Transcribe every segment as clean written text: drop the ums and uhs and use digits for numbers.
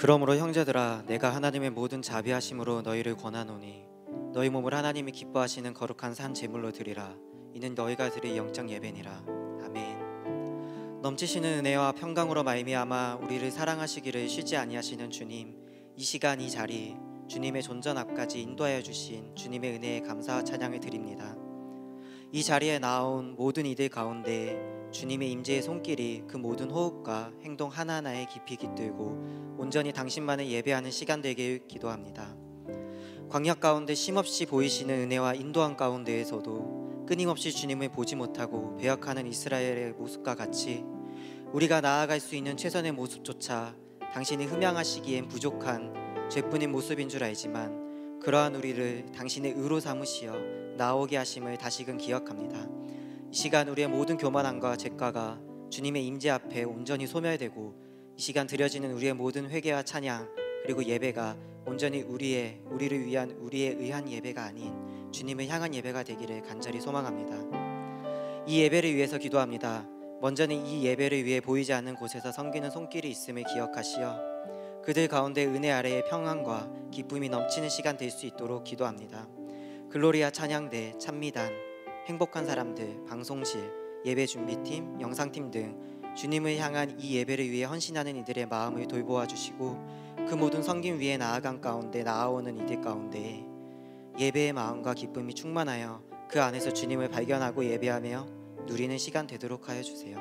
그러므로 형제들아, 내가 하나님의 모든 자비하심으로 너희를 권하노니 너희 몸을 하나님이 기뻐하시는 거룩한 산 제물로 드리라. 이는 너희가 드릴 영적 예배니라. 아멘. 넘치시는 은혜와 평강으로 말미암아 우리를 사랑하시기를 쉬지 아니하시는 주님, 이 시간 이 자리 주님의 존전 앞까지 인도하여 주신 주님의 은혜에 감사와 찬양을 드립니다. 이 자리에 나온 모든 이들 가운데 주님의 임재의 손길이 그 모든 호흡과 행동 하나하나에 깊이 깃들고 온전히 당신만을 예배하는 시간 되길 기도합니다. 광야 가운데 쉼없이 보이시는 은혜와 인도함 가운데에서도 끊임없이 주님을 보지 못하고 배역하는 이스라엘의 모습과 같이 우리가 나아갈 수 있는 최선의 모습조차 당신이 흠양하시기엔 부족한 죄뿐인 모습인 줄 알지만 그러한 우리를 당신의 의로 삼으시어 나오게 하심을 다시금 기억합니다. 이 시간 우리의 모든 교만함과 죄가가 주님의 임재 앞에 온전히 소멸되고 이 시간 드려지는 우리의 모든 회개와 찬양 그리고 예배가 온전히 우리를 위한 우리의 의한 예배가 아닌 주님을 향한 예배가 되기를 간절히 소망합니다. 이 예배를 위해서 기도합니다. 먼저는 이 예배를 위해 보이지 않는 곳에서 섬기는 손길이 있음을 기억하시어 그들 가운데 은혜 아래의 평안과 기쁨이 넘치는 시간 될 수 있도록 기도합니다. 글로리아 찬양대, 찬미단, 행복한 사람들, 방송실, 예배 준비팀, 영상팀 등 주님을 향한 이 예배를 위해 헌신하는 이들의 마음을 돌보아 주시고 그 모든 섬김 위에 나아간 가운데 나아오는 이들 가운데 예배의 마음과 기쁨이 충만하여 그 안에서 주님을 발견하고 예배하며 누리는 시간 되도록 하여 주세요.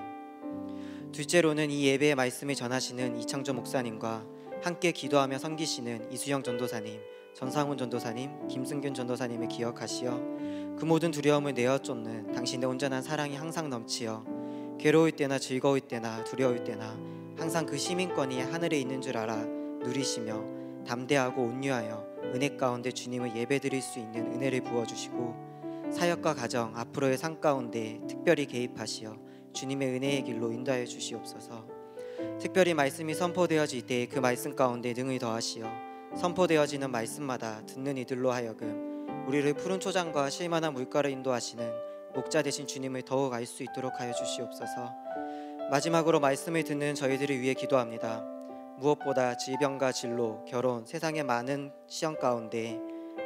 둘째로는 이 예배의 말씀을 전하시는 이창조 목사님과 함께 기도하며 섬기시는 이수영 전도사님, 전상훈 전도사님, 김승균 전도사님을 기억하시어 그 모든 두려움을 내어 쫓는 당신의 온전한 사랑이 항상 넘치어 괴로울 때나 즐거울 때나 두려울 때나 항상 그 시민권이 하늘에 있는 줄 알아 누리시며 담대하고 온유하여 은혜 가운데 주님을 예배드릴 수 있는 은혜를 부어주시고 사역과 가정 앞으로의 삶 가운데 특별히 개입하시어 주님의 은혜의 길로 인도하여 주시옵소서. 특별히 말씀이 선포되어질 때 그 말씀 가운데 능을 더하시어 선포되어지는 말씀마다 듣는 이들로 하여금 우리를 푸른 초장과 실만한 물가로 인도하시는 목자 되신 주님을 더욱 알 수 있도록 하여 주시옵소서. 마지막으로 말씀을 듣는 저희들을 위해 기도합니다. 무엇보다 질병과 진로, 결혼, 세상의 많은 시험 가운데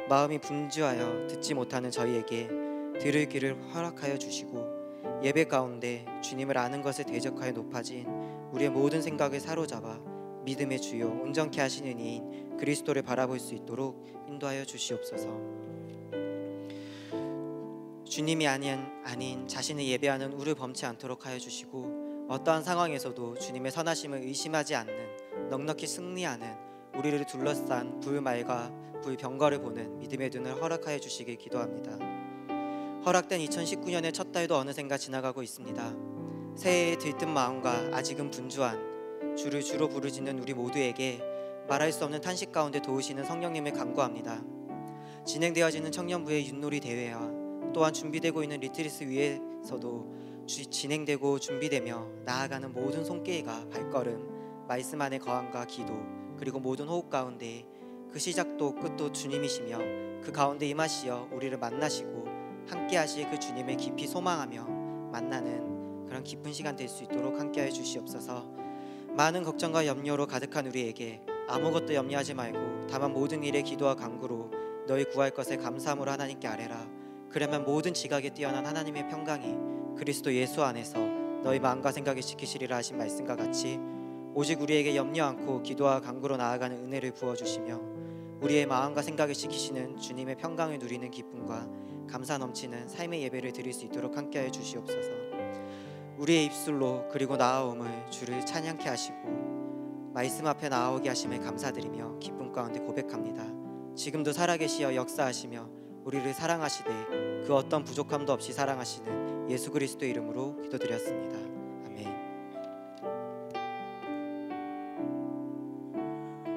마음이 분주하여 듣지 못하는 저희에게 들을 귀를 허락하여 주시고 예배 가운데 주님을 아는 것에 대적하여 높아진 우리의 모든 생각을 사로잡아 믿음의 주요 온전케 하시는 이인 그리스도를 바라볼 수 있도록 인도하여 주시옵소서. 주님이 아닌 자신을 예배하는 우를 범치 않도록 하여 주시고 어떠한 상황에서도 주님의 선하심을 의심하지 않는 넉넉히 승리하는 우리를 둘러싼 불말과 불병거를 보는 믿음의 눈을 허락하여 주시길 기도합니다. 허락된 2019년의 첫 달도 어느샌가 지나가고 있습니다. 새해에 들뜬 마음과 아직은 분주한 주를 주로 부르짖는 우리 모두에게 말할 수 없는 탄식 가운데 도우시는 성령님을 간구합니다. 진행되어지는 청년부의 윷놀이 대회와 또한 준비되고 있는 리트리스 위에서도 진행되고 준비되며 나아가는 모든 손길과 발걸음, 말씀 안의 거함과 기도 그리고 모든 호흡 가운데 그 시작도 끝도 주님이시며 그 가운데 임하시어 우리를 만나시고 함께 하실 그 주님을 깊이 소망하며 만나는 그런 기쁜 시간 될 수 있도록 함께하여 주시옵소서. 많은 걱정과 염려로 가득한 우리에게 아무것도 염려하지 말고 다만 모든 일에 기도와 간구로 너희 구할 것을 감사함으로 하나님께 아뢰라. 그러면 모든 지각에 뛰어난 하나님의 평강이 그리스도 예수 안에서 너희 마음과 생각을 지키시리라 하신 말씀과 같이 오직 우리에게 염려 않고 기도와 간구로 나아가는 은혜를 부어주시며 우리의 마음과 생각을 지키시는 주님의 평강을 누리는 기쁨과 감사 넘치는 삶의 예배를 드릴 수 있도록 함께하여 주시옵소서. 우리의 입술로 그리고 나아옴을 주를 찬양케 하시고 말씀 앞에 나아오게 하심을 감사드리며 기쁨 가운데 고백합니다. 지금도 살아계시어 역사하시며 우리를 사랑하시되 그 어떤 부족함도 없이 사랑하시는 예수 그리스도 이름으로 기도드렸습니다. 아멘.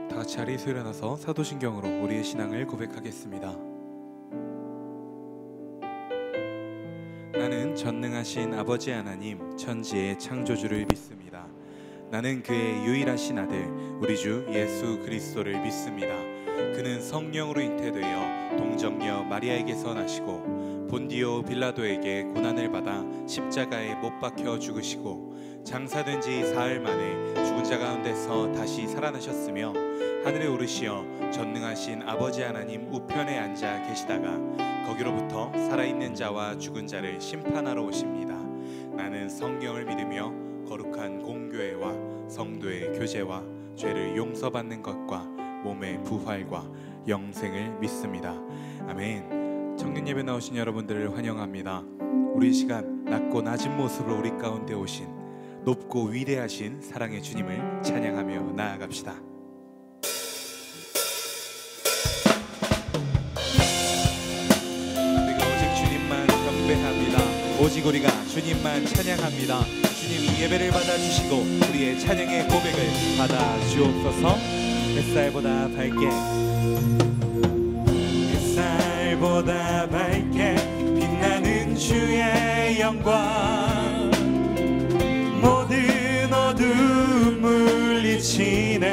다 같이 자리에서 일어나서 사도신경으로 우리의 신앙을 고백하겠습니다. 나는 전능하신 아버지 하나님 천지의 창조주를 믿습니다. 나는 그의 유일하신 아들 우리 주 예수 그리스도를 믿습니다. 그는 성령으로 잉태되어 동정녀 마리아에게서 나시고 본디오 빌라도에게 고난을 받아 십자가에 못 박혀 죽으시고 장사된 지 사흘 만에 죽은 죽은 자 가운데서 다시 살아나셨으며 하늘에 오르시어 전능하신 아버지 하나님 우편에 앉아 계시다가 거기로부터 살아있는 자와 죽은 자를 심판하러 오십니다. 나는 성경을 믿으며 거룩한 공교회와 성도의 교제와 죄를 용서받는 것과 몸의 부활과 영생을 믿습니다. 아멘. 청년 예배 나오신 여러분들을 환영합니다. 우리 이 시간 낮고 낮은 모습으로 우리 가운데 오신 높고 위대하신 사랑의 주님을 찬양하며 나아갑시다. 우리가 오직 주님만 경배합니다. 오직 우리가 주님만 찬양합니다. 주님 이 예배를 받아주시고 우리의 찬양의 고백을 받아주옵소서. 햇살보다 밝게 햇살보다 밝게 빛나는 주의 영광 모든 어둠 물리치네.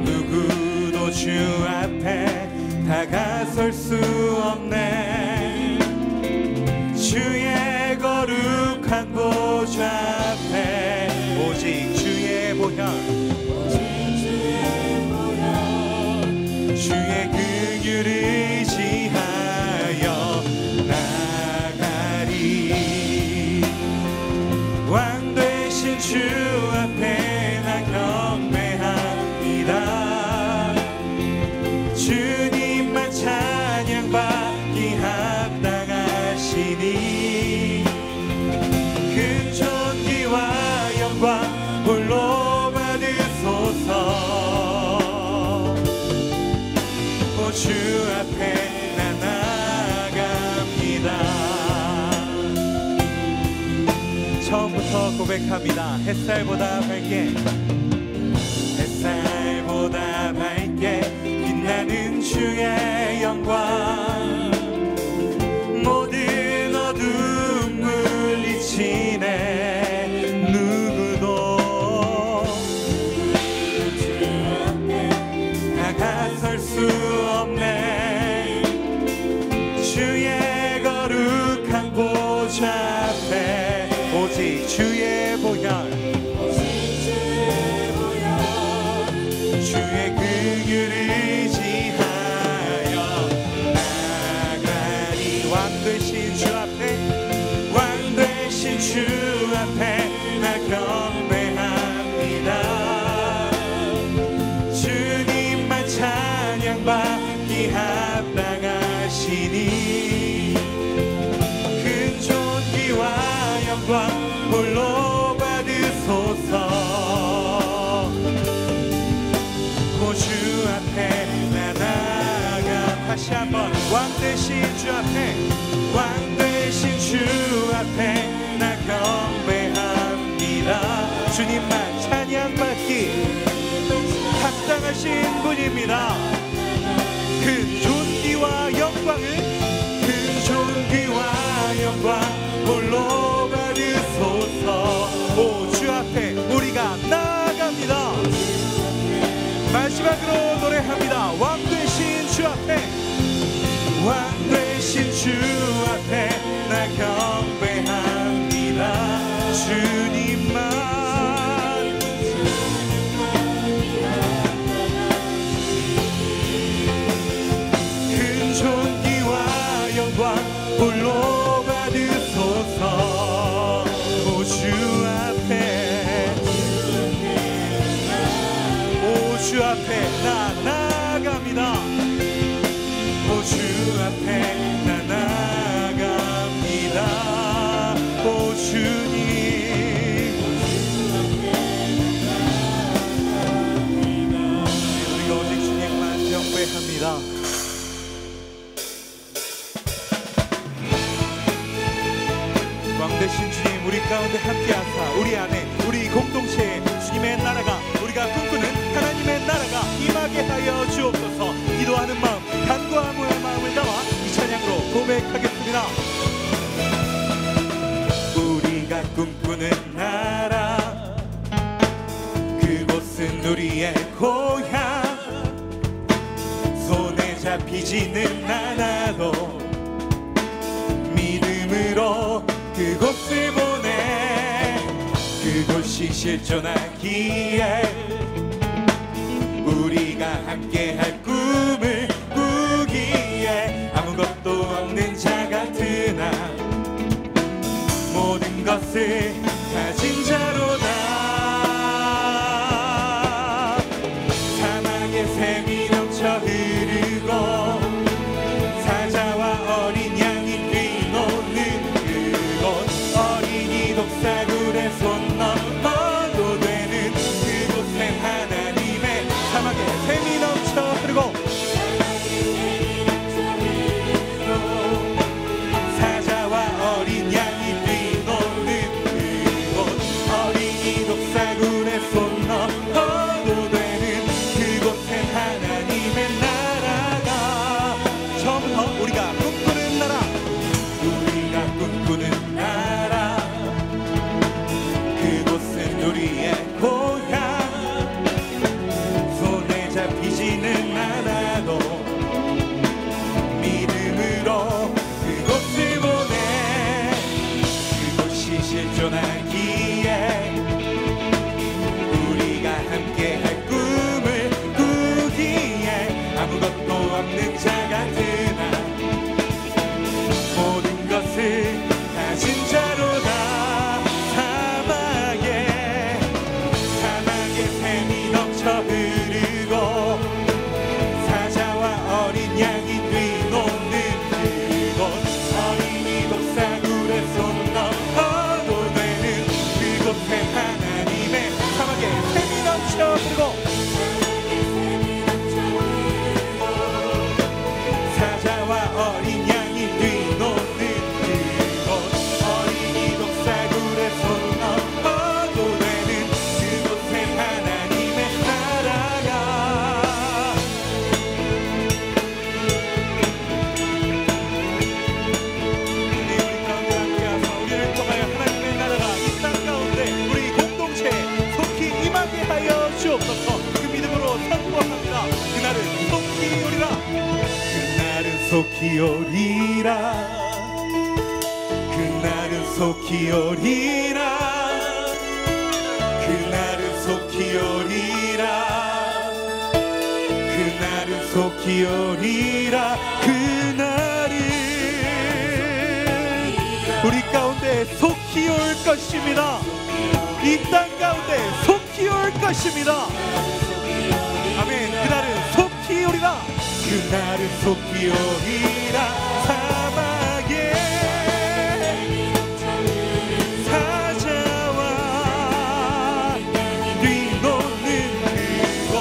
누구도 주 앞에 다가설 수 없네. 주의 거룩한 보좌 앞에 오직 주의 보혈 주의 긍휼을 의지하여 나가리. 왕 되신 주 앞에 나 경배합니다. 주님만 찬양받기 합당하시니 큰 존귀와 영광 홀로 받으소서. 주 앞에 나 나갑니다. 처음부터 고백합니다. 햇살보다 밝게 햇살보다 밝게 빛나는 주의 영광 모든 어둠 물리치네. 누구도 주 앞에 다가설 수 없네. 주의 거룩한 보좌 앞에 오직 주의 보혈 주의 긍휼을 의지하여 나가리. 왕 되신 주 앞에 왕 되신 주 앞에 나 경배합니다. 주님만 찬양받기 합당하시니 큰 존귀와 영광 홀로 받으소서. 주 앞에 나 나가. 다시 한번 왕 되신 주 앞에 왕 되신 주 앞에 나 경배합니다. 주님만 찬양받기 합당하신 분입니다. 그 존귀와 영광을 그 존귀와 영광 홀로 받으소서. 오 주 앞에 우리가 나아갑니다. 마지막으로 노래합니다. 왕 되신 주 앞에 왕 되신 주 앞에 나 경배합니다. 주님만 큰 존귀와 영광 홀로 받으소서. 오 주 앞에 오 주 앞에 나 나갑니다. 오 주 앞에 나 나갑니다. 오 주님 우리가 오직 주님만 경배합니다. 왕 되신 주님 우리 가운데 함께하사 우리 안에 우리 공동체에 주님의 나라가 우리가 꿈꾸는 하나님의 나라가 임하게 하여 주옵소서. 기도하는 마음 간구하는 마음을 담아 이 찬양으로 고백하겠습니다. 우리가 꿈꾸는 나라 그곳은 우리의 고향 손에 잡히지는 않아도 믿음으로 그곳을 보내 그곳이 실존하기에 우리가 함께할 꿈을 꾸기에 아무것도 없는 자 같으나 모든 것을 가진 자로다. 사막의 샘이 넘쳐 흐르고 사자와 어린 양이 뛰노는 그곳, 어린이 독사굴에 손 넘어도 되는 그곳엔 하나님의 사막의 샘이 넘쳐 흐르고 사자와 어린 양이 뛰노는 그곳, 어린이 독사굴에 손 넘어도 되는 그곳엔 하나님의 나라가. 처음부터 우리가 꿈꾸는 나라, 우리가 꿈꾸는 나라, 그곳은 우리의 고향. 손에 잡히지는 않아도 믿음으로 그곳을 보내. 그곳이 실존하기에 우리가 함께할 꿈을 꾸기에 아무것도 없는 자 같으나 모든 것을 가진 자로다. 사막의 샘이 넘쳐 흐르고 사자와 어린 양이 뛰노는 그곳, 어린이 독사굴에 손 넘어도 되는 그곳엔 하나님의 사막의 샘이 넘쳐 흐르고 사자와 어린 양이 뛰노는 그곳, 어린이 독사굴에 손 넘어도 되는 그곳엔 하나님의 나라가. 우리 가운데 함께하사 우리를 통하여 하나님의 나라가 이 땅 가운데 우리 공동체에 속히 임하게 하여 주옵소서. 그 믿음으로 선포합니다. 그날은 속히 오리라. 그날은 속히 오리라. 그날은 속히 오리라. 그날은 속히 오리라. 그날은 속히 오리라. 그날은 우리 가운데 속히 올 것입니다. 이 땅 가운데 속히 올 것입니다. 아멘. 그날은 속히 오리라. 그날은 속히 오리라. 사막에 사자와 뛰노는 그곳,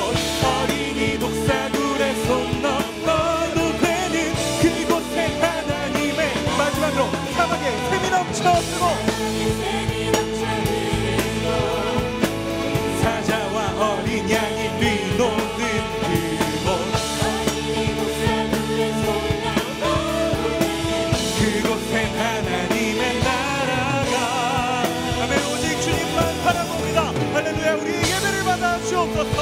어린이 독사굴에 손 넘어도 되는 그곳엔 하나님의 마지막으로 사막에 샘이 넘쳐 흐르고 사자와 어린 양이 뛰노는 그곳, 그곳엔 하나님의 나라가. 아멘. 오직 주님만 바라봅니다. 할렐루야. 우리 예배를 받아 주옵소서.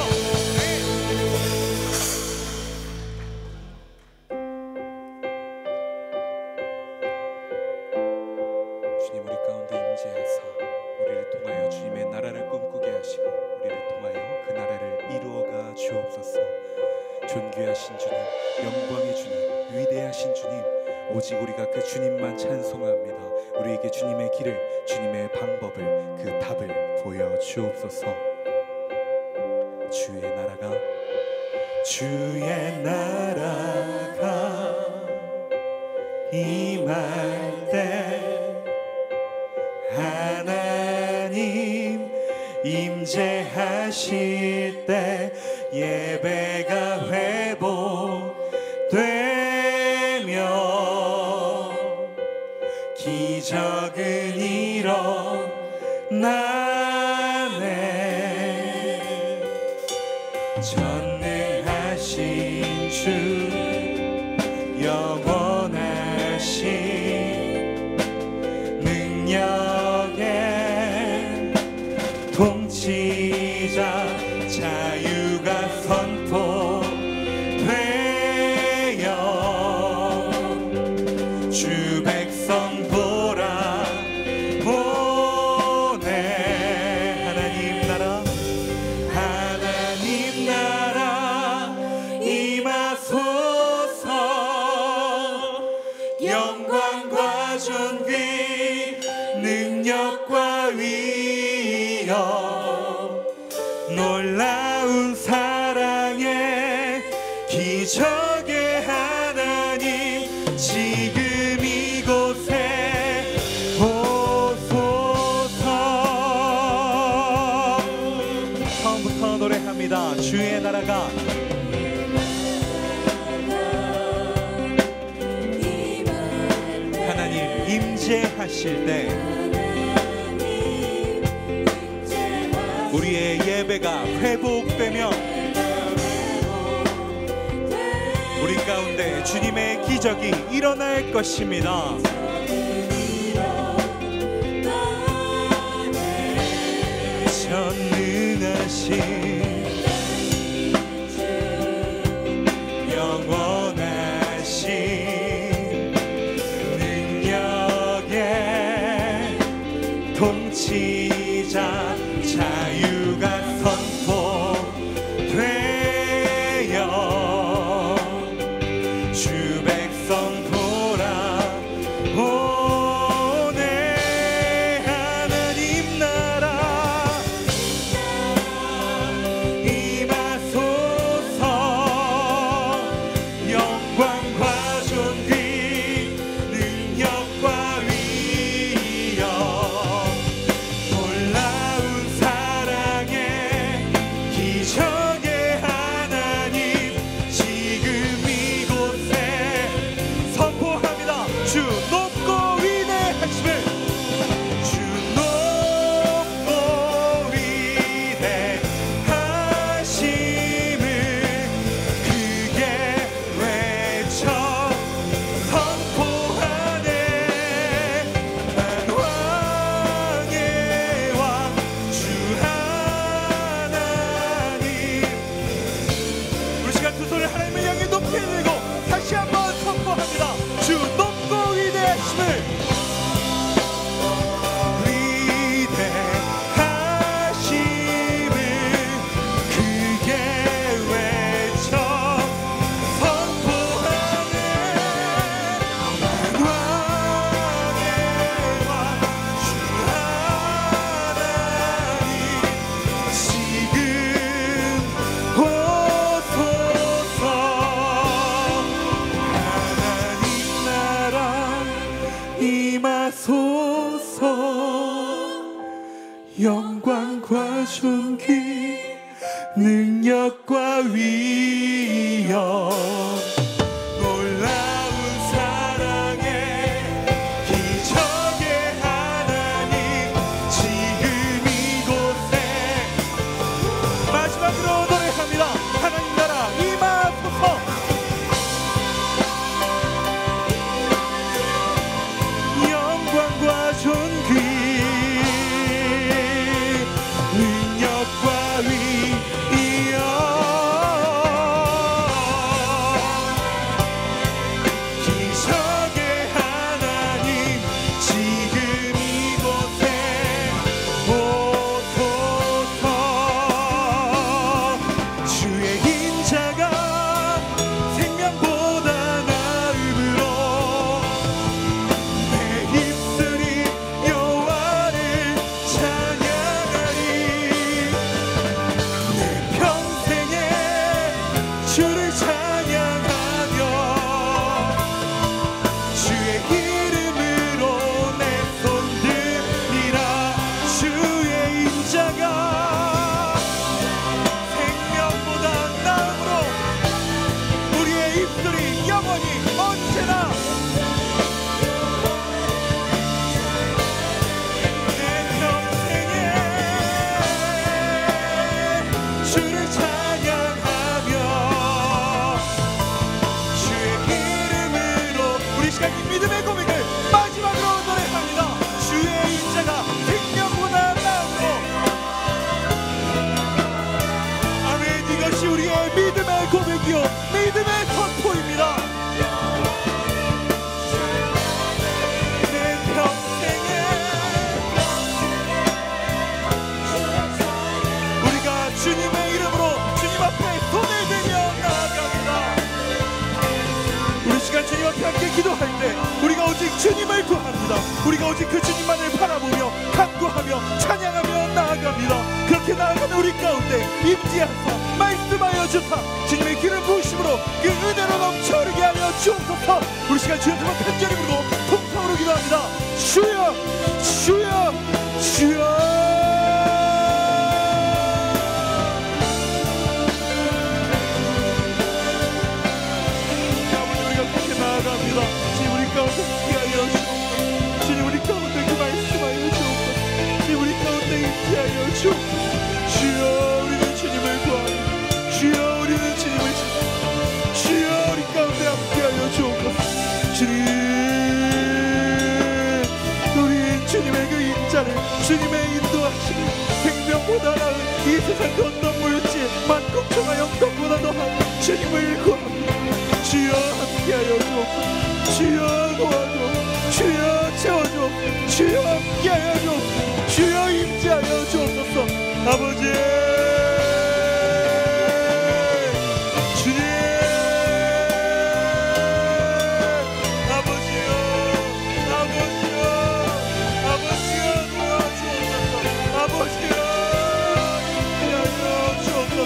주님 우리 가운데 임재하사 우리를 통하여 주님의 나라를 꿈꾸게 하시고 우리를 통하여 그 나라를 이루어가 주옵소서. 존귀하신 주님, 영광의 주님, 위대하신 주님, 오직 우리가 그 주님만 찬송합니다. 우리에게 주님의 길을, 주님의 방법을, 그 답을 보여 주옵소서. 주의 나라가 임할 때 하나님 임재하실 때 예배가 회복되며 기적은 일어나네. 전능하신 주 영원하신 능력의 통치자 자유가 선포되어 주 백성 보라 보내. 위여 놀라운 사랑의 기적의 하나님 지금 이곳에 오소서. 처음부터 노래합니다. 주의 나라가 하나님 임재하실 때 우리의 예배가 회복되며 우리 가운데 주님의 기적이 일어날 것입니다. 전능하신 영원하신 능력의 통치자 자유가 선포되어 주 백성 돌아오네. 하나님 나라 임하소서. 영광과 존귀 능력과 위엄 놀라운 사랑의 기적의 하나님 지금 이곳에 선포합니다. 주 높고 위대하심을 주 높고 위대하심을 크게 외쳐 선포하네. 만왕의 왕 주 하나님. 우리 시간 두 손을 하나님을 향해 높이 들고 다시 한번 선포합니다. 주 높고 위대하심을 위대하심을 크게 외쳐 선포하네. 만왕의 왕 주 하나님 지금 오소서. 하나님 나라 임하소서. 영광과 존귀 능력과 위엄 놀라운 사랑의 기적의 하나님 지금 이곳에 마지막으로 노래합니다. 하나님 나라 임하소서. 영광과 존귀 능력과 위엄 기적의 하나님 지금 이곳에 오소서. 주의 인자가 생명보다 나음으로 내 입술이 여호와를 찬양하리. 내 평생에 주를 찬양하며 주의 이름으로 내 손 들리라. 주의 인자가 생명보다 나음으로 우리의 입술이 영원히 언제나 내 평생에 주를 찬양하며 주의 이름으로 우리 시간 이 믿음의 고백을 마지막으로 노래합니다. 주의 인자가 생명보다 나음으로. 아멘. 이것이 우리의 믿음의 고백이요 믿음의 선포입니다. 내 평생에 우리가 주님의 이름으로 주님 앞에 손을 들며 나아갑니다. 우리 시간 주님 앞에 함께 기도할 때 우리가 오직 주님을 구합니다. 우리가 오직 그 주님만을 바라보며 간구하며 찬양하며 나아갑니다. 그렇게 나아가는 우리 가운데 임재하사 말씀하여 주사 주님의 기름 부으심으로 그 은혜로 넘쳐 흐르게 하여 주옵소서. 우리 시간 주여 한번 간절히 부르고 통성으로 기도합니다. 주여 주여 주여. 나아갑니다. 주님 우리 가운데 임재하여 주옵소서. 주님 우리 가운데 그 말씀하여 주옵소서. 주님 우리 가운데 임재하여 주옵소서. 주여 우리는 주님을 구합니다. 주여 우리는 주님을 찾습니다. 주여 우리 가운데 함께하여 주옵소서. 주님 우리 주님의 그 인자를 주님의 인도하시는 생명보다 나은 이 세상 그 어떤 물질 만국초가 영광보다 더한 주님을 구합니다. 주여 함께하여 주옵소서. 주여 도와줘. 주여 채워줘. 주여 함께하여 주옵소서. 주여 임재하여 주옵소서. 아버지 주님 아버지여 아버지여 아버지여 도와주옵소서. 아버지여 임재하여 주옵소서.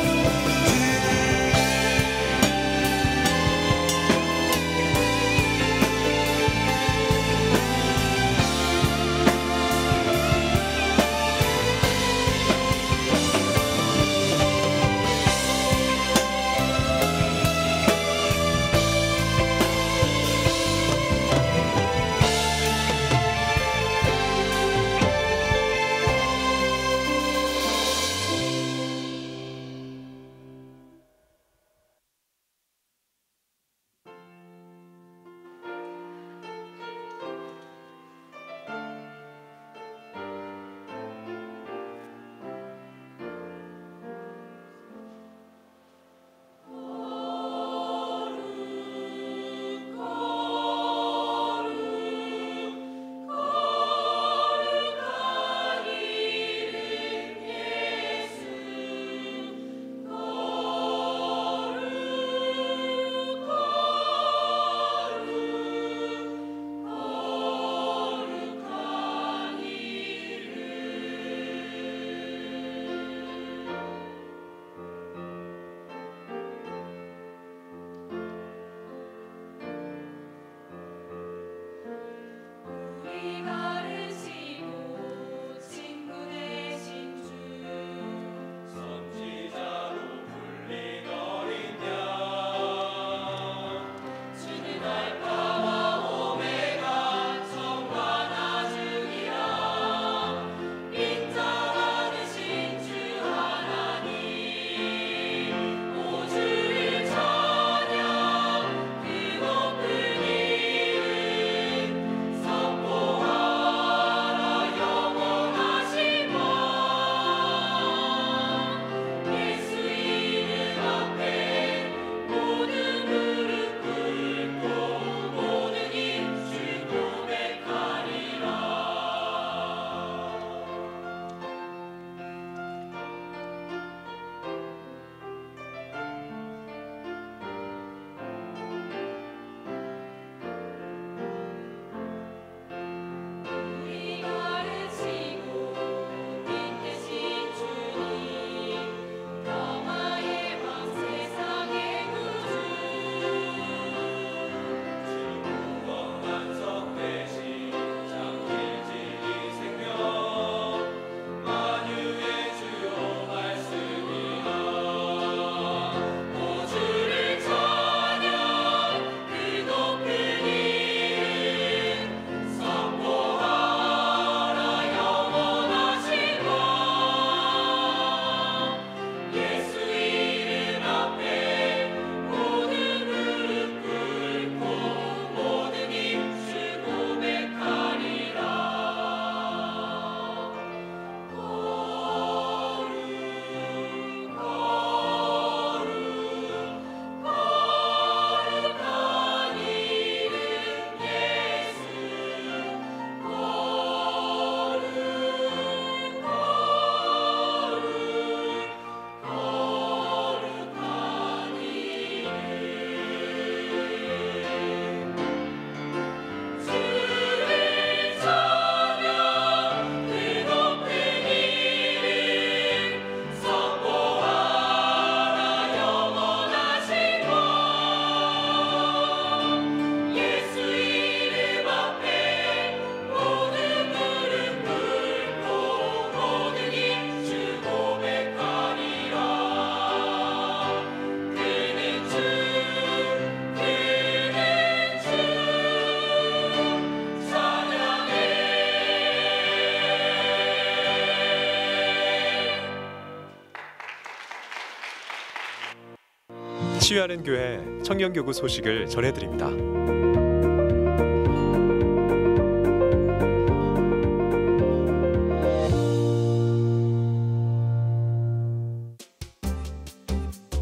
치유하는 교회 청년교구 소식을 전해드립니다.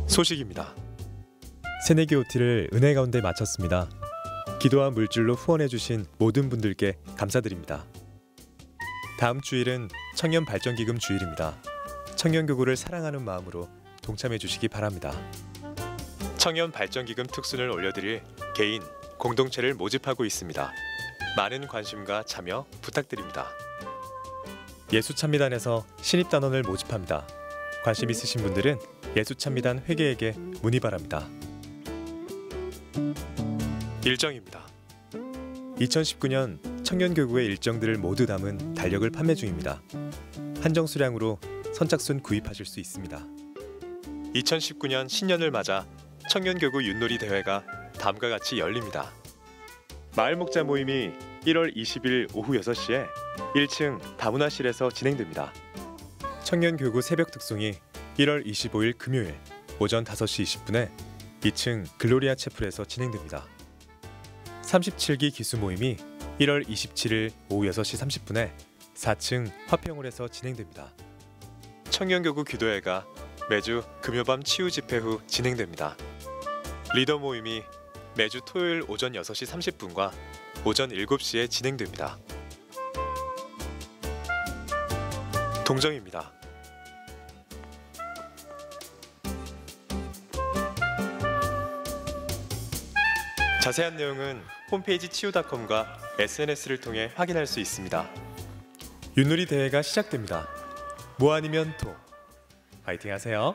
소식입니다. 새내기 OT를 은혜 가운데 마쳤습니다. 기도와 물질로 후원해주신 모든 분들께 감사드립니다. 다음 주일은 청년발전기금 주일입니다. 청년교구를 사랑하는 마음으로 동참해 주시기 바랍니다. 청년발전기금 특순을 올려드릴 개인, 공동체를 모집하고 있습니다. 많은 관심과 참여 부탁드립니다. 예수찬미단에서 신입단원을 모집합니다. 관심 있으신 분들은 예수찬미단 회계에게 문의 바랍니다. 일정입니다. 2019년 청년교구의 일정들을 모두 담은 달력을 판매 중입니다. 한정 수량으로 선착순 구입하실 수 있습니다. 2019년 신년을 맞아 청년교구 윷놀이 대회가 다음과 같이 열립니다. 마을 목자 모임이 1월 20일 오후 6시에 1층 다문화실에서 진행됩니다. 청년교구 새벽 특송이 1월 25일 금요일 오전 5시 20분에 2층 글로리아 채플에서 진행됩니다. 37기 기수 모임이 1월 27일 오후 6시 30분에 4층 화평홀에서 진행됩니다. 청년교구 기도회가 매주 금요밤 치유 집회 후 진행됩니다. 리더 모임이 매주 토요일 오전 6시 30분과 오전 7시에 진행됩니다. 동정입니다. 자세한 내용은 홈페이지 치유.com과 SNS를 통해 확인할 수 있습니다. 윷놀이 대회가 시작됩니다. 뭐 아니면 도. 파이팅 하세요.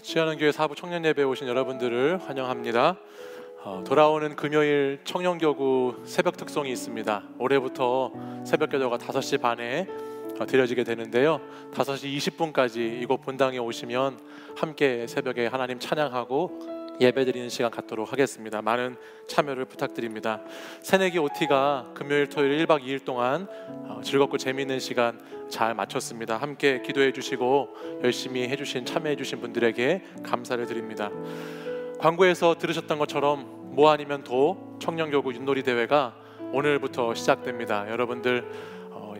치유하는 교회 사부 청년 예배에 오신 여러분들을 환영합니다. 돌아오는 금요일 청년교구 새벽 특송이 있습니다. 올해부터 새벽 기도가 5시 반에 드려지게 되는데요. 5시 20분까지 이곳 본당에 오시면 함께 새벽에 하나님 찬양하고 예배드리는 시간 갖도록 하겠습니다. 많은 참여를 부탁드립니다. 새내기 OT가 금요일 토요일 1박 2일 동안 즐겁고 재미있는 시간 잘 마쳤습니다. 함께 기도해 주시고 열심히 해주신 참여해 주신 분들에게 감사를 드립니다. 광고에서 들으셨던 것처럼 뭐 아니면 도 청년교구 윷놀이 대회가 오늘부터 시작됩니다. 여러분들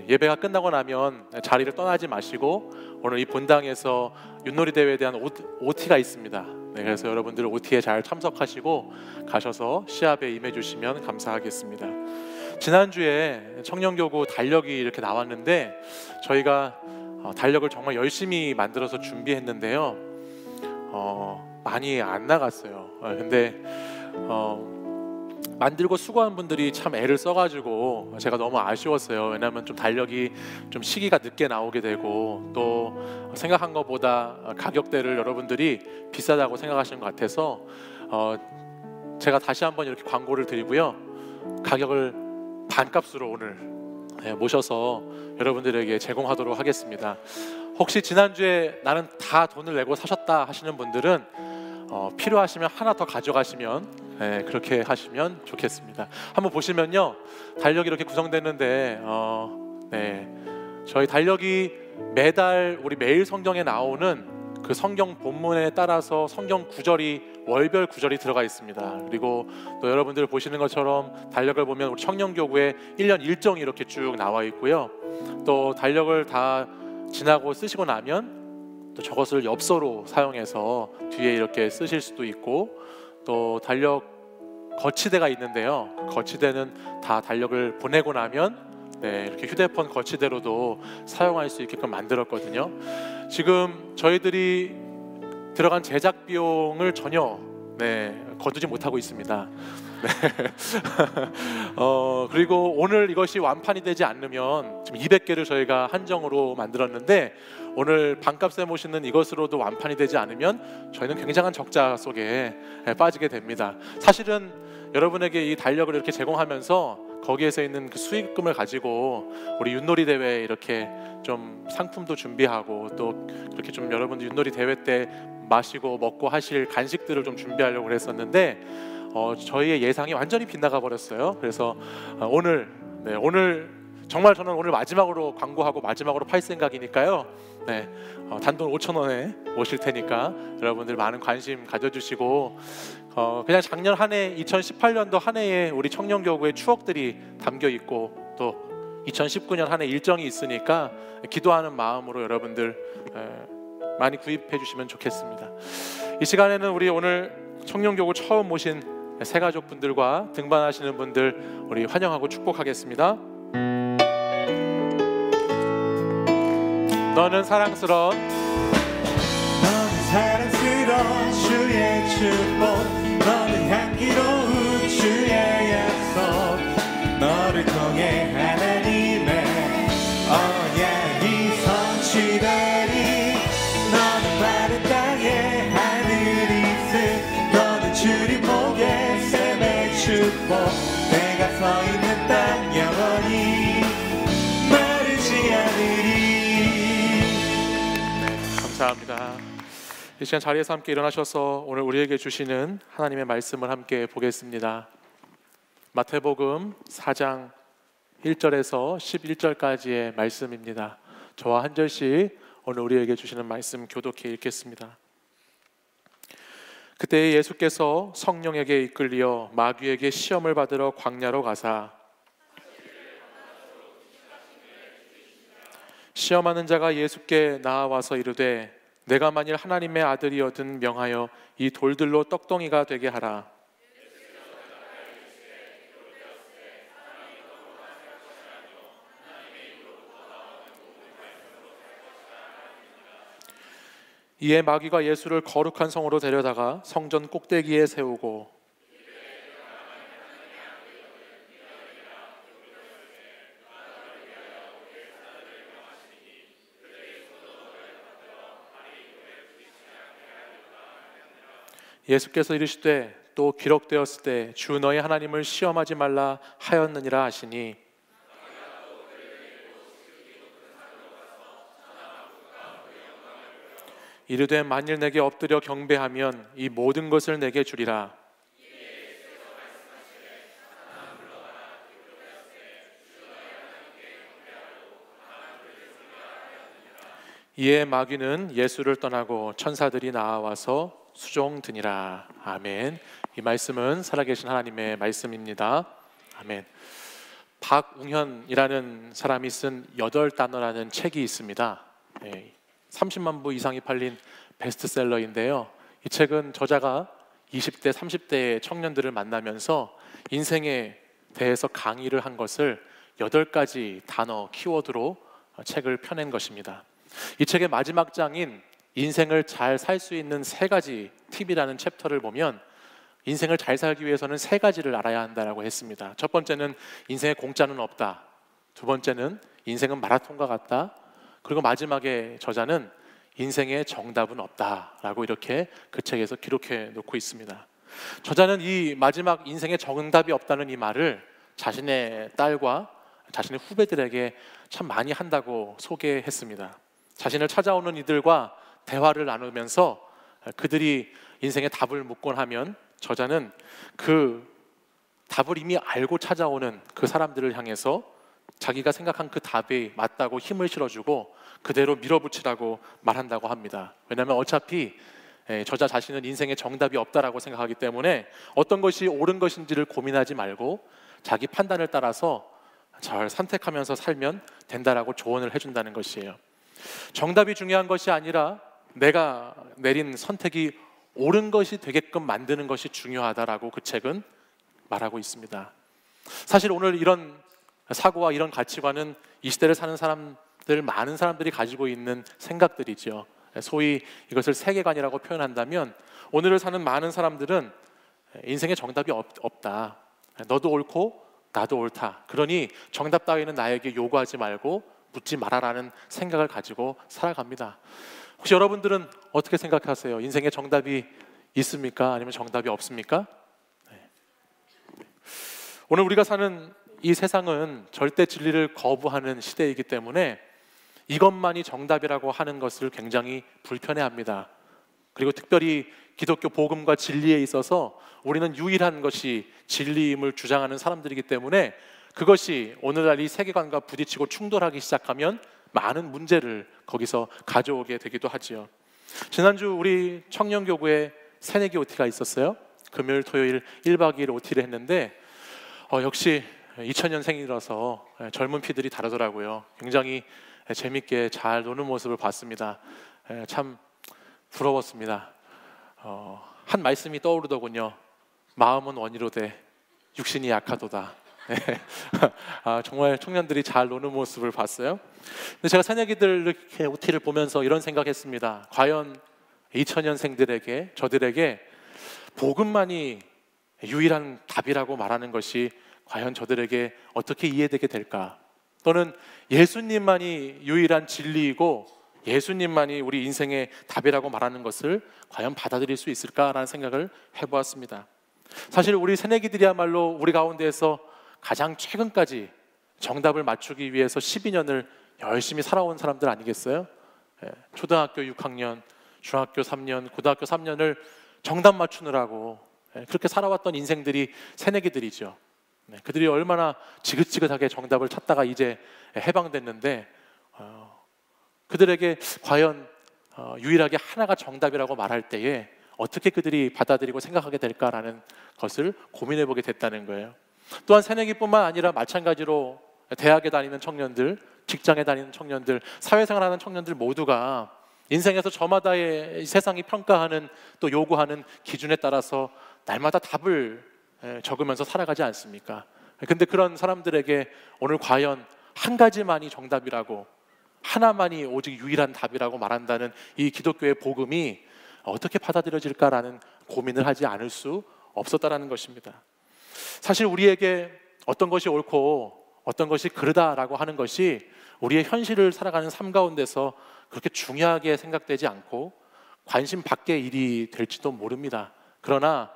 예배가 끝나고 나면 자리를 떠나지 마시고 오늘 이 본당에서 윷놀이 대회에 대한 OT가 있습니다. 네, 그래서 여러분들 OT에 잘 참석하시고 가셔서 시합에 임해 주시면 감사하겠습니다. 지난주에 청년교구 달력이 이렇게 나왔는데 저희가 달력을 정말 열심히 만들어서 준비했는데요. 많이 안 나갔어요. 근데 만들고 수고한 분들이 참 애를 써가지고 제가 너무 아쉬웠어요. 왜냐하면 좀 달력이 좀 시기가 늦게 나오게 되고 또 생각한 것보다 가격대를 여러분들이 비싸다고 생각하시는 것 같아서 제가 다시 한번 이렇게 광고를 드리고요. 가격을 반값으로 오늘 모셔서 여러분들에게 제공하도록 하겠습니다. 혹시 지난주에 나는 다 돈을 내고 사셨다 하시는 분들은 필요하시면 하나 더 가져가시면 그렇게 하시면 좋겠습니다. 한번 보시면요, 달력이 이렇게 구성되는데 저희 달력이 매달 우리 매일 성경에 나오는 그 성경 본문에 따라서 성경 구절이 월별 구절이 들어가 있습니다. 그리고 또 여러분들 보시는 것처럼 달력을 보면 우리 청년교구에 1년 일정이 이렇게 쭉 나와 있고요. 또 달력을 다 지나고 쓰시고 나면 또 저것을 엽서로 사용해서 뒤에 이렇게 쓰실 수도 있고, 또 달력 거치대가 있는데요. 거치대는 다 달력을 보내고 나면 이렇게 휴대폰 거치대로도 사용할 수 있게끔 만들었거든요. 지금 저희들이 들어간 제작 비용을 전혀 거두지 못하고 있습니다. 그리고 오늘 이것이 완판이 되지 않으면 지금 200개를 저희가 한정으로 만들었는데 오늘 반값에 모시는 이것으로도 완판이 되지 않으면 저희는 굉장한 적자 속에 빠지게 됩니다. 사실은 여러분에게 이 달력을 이렇게 제공하면서 거기에서 있는 그 수익금을 가지고 우리 윷놀이 대회 이렇게 좀 상품도 준비하고 또 그렇게 좀 여러분들 윷놀이 대회 때 마시고 먹고 하실 간식들을 좀 준비하려고 그랬었는데 저희의 예상이 완전히 빗나가 버렸어요. 그래서 오늘 정말 저는 오늘 마지막으로 광고하고 마지막으로 팔 생각이니까요. 네, 단돈 5,000원에 모실 테니까 여러분들 많은 관심 가져주시고 그냥 작년 한 해 2018년도 한 해에 우리 청년교구의 추억들이 담겨 있고 또 2019년 한 해 일정이 있으니까 기도하는 마음으로 여러분들 많이 구입해 주시면 좋겠습니다. 이 시간에는 우리 오늘 청년교구 처음 모신 새가족분들과 등반하시는 분들 우리 환영하고 축복하겠습니다. 너는 사랑스러운 주의 축복, 너는 향기로운 주의 약속, 너를 통해 하나님의 언약이 성취되리. 너는 바른 땅에 하늘이 너는 주님 목에 샘의 축복, 내가 서 있는 땅 영원히 마르지 않으리. 감사합니다. 이 시간 자리에서 함께 일어나셔서 오늘 우리에게 주시는 하나님의 말씀을 함께 보겠습니다. 마태복음 4장 1절에서 11절까지의 말씀입니다. 저와 한 절씩 오늘 우리에게 주시는 말씀 교독해 읽겠습니다. 그때 예수께서 성령에게 이끌리어 마귀에게 시험을 받으러 광야로 가사 시험하는 자가 예수께 나아와서 이르되 내가 만일 하나님의 아들이거든 명하여 이 돌들로 떡덩이가 되게 하라. 이에 마귀가 예수를 거룩한 성으로 데려다가 성전 꼭대기에 세우고 예수께서 이르시되 또 기록되었을 때 주 너희 하나님을 시험하지 말라 하였느니라 하시니 이르되 만일 내게 엎드려 경배하면 이 모든 것을 내게 주리라. 이에 마귀는 예수를 떠나고 천사들이 나와서 수종드니라. 아멘. 이 말씀은 살아계신 하나님의 말씀입니다. 아멘. 박웅현이라는 사람이 쓴 8단어라는 책이 있습니다. 30만 부 이상이 팔린 베스트셀러인데요. 이 책은 저자가 20대, 30대의 청년들을 만나면서 인생에 대해서 강의를 한 것을 8가지 단어, 키워드로 책을 펴낸 것입니다. 이 책의 마지막 장인 인생을 잘 살 수 있는 3가지 팁이라는 챕터를 보면 인생을 잘 살기 위해서는 3가지를 알아야 한다고 했습니다. 첫 번째는 인생에 공짜는 없다. 두 번째는 인생은 마라톤과 같다. 그리고 마지막에 저자는 인생에 정답은 없다라고 이렇게 그 책에서 기록해 놓고 있습니다. 저자는 이 마지막 인생에 정답이 없다는 이 말을 자신의 딸과 자신의 후배들에게 참 많이 한다고 소개했습니다. 자신을 찾아오는 이들과 대화를 나누면서 그들이 인생의 답을 묻곤 하면 저자는 그 답을 이미 알고 찾아오는 그 사람들을 향해서 자기가 생각한 그 답이 맞다고 힘을 실어주고 그대로 밀어붙이라고 말한다고 합니다. 왜냐하면 어차피 저자 자신은 인생에 정답이 없다라고 생각하기 때문에 어떤 것이 옳은 것인지를 고민하지 말고 자기 판단을 따라서 잘 선택하면서 살면 된다라고 조언을 해준다는 것이에요. 정답이 중요한 것이 아니라 내가 내린 선택이 옳은 것이 되게끔 만드는 것이 중요하다라고 그 책은 말하고 있습니다. 사실 오늘 이런 사고와 이런 가치관은 이 시대를 사는 사람들, 많은 사람들이 가지고 있는 생각들이죠. 소위 이것을 세계관이라고 표현한다면 오늘을 사는 많은 사람들은 인생에 정답이 없다. 너도 옳고 나도 옳다. 그러니 정답 따위는 나에게 요구하지 말고 묻지 말아라는 생각을 가지고 살아갑니다. 혹시 여러분들은 어떻게 생각하세요? 인생에 정답이 있습니까? 아니면 정답이 없습니까? 오늘 우리가 사는 이 세상은 절대 진리를 거부하는 시대이기 때문에 이것만이 정답이라고 하는 것을 굉장히 불편해합니다. 그리고 특별히 기독교 복음과 진리에 있어서 우리는 유일한 것이 진리임을 주장하는 사람들이기 때문에 그것이 오늘날 이 세계관과 부딪히고 충돌하기 시작하면 많은 문제를 거기서 가져오게 되기도 하지요. 지난주 우리 청년교구에 새내기 OT가 있었어요. 금요일, 토요일 1박 2일 OT를 했는데 역시 2000년생이라서 젊은 피들이 다르더라고요. 굉장히 재밌게 잘 노는 모습을 봤습니다. 참 부러웠습니다. 한 말씀이 떠오르더군요. 마음은 원이로되 육신이 약하도다. 정말 청년들이 잘 노는 모습을 봤어요. 근데 제가 새내기들 이렇게 OT를 보면서 이런 생각했습니다. 과연 2000년생들에게, 저들에게 복음만이 유일한 답이라고 말하는 것이 과연 저들에게 어떻게 이해되게 될까? 또는 예수님만이 유일한 진리이고 예수님만이 우리 인생의 답이라고 말하는 것을 과연 받아들일 수 있을까라는 생각을 해보았습니다. 사실 우리 새내기들이야말로 우리 가운데에서 가장 최근까지 정답을 맞추기 위해서 12년을 열심히 살아온 사람들 아니겠어요? 초등학교 6학년, 중학교 3년, 고등학교 3년을 정답 맞추느라고 그렇게 살아왔던 인생들이 새내기들이죠. 그들이 얼마나 지긋지긋하게 정답을 찾다가 이제 해방됐는데 그들에게 과연 유일하게 하나가 정답이라고 말할 때에 어떻게 그들이 받아들이고 생각하게 될까라는 것을 고민해 보게 됐다는 거예요. 또한 새내기뿐만 아니라 마찬가지로 대학에 다니는 청년들, 직장에 다니는 청년들, 사회생활하는 청년들 모두가 인생에서 저마다의 세상이 평가하는 또 요구하는 기준에 따라서 날마다 답을 적으면서 살아가지 않습니까? 근데 그런 사람들에게 오늘 과연 한 가지만이 정답이라고, 하나만이 오직 유일한 답이라고 말한다는 이 기독교의 복음이 어떻게 받아들여질까라는 고민을 하지 않을 수 없었다라는 것입니다. 사실 우리에게 어떤 것이 옳고 어떤 것이 그르다라고 하는 것이 우리의 현실을 살아가는 삶 가운데서 그렇게 중요하게 생각되지 않고 관심 밖의 일이 될지도 모릅니다. 그러나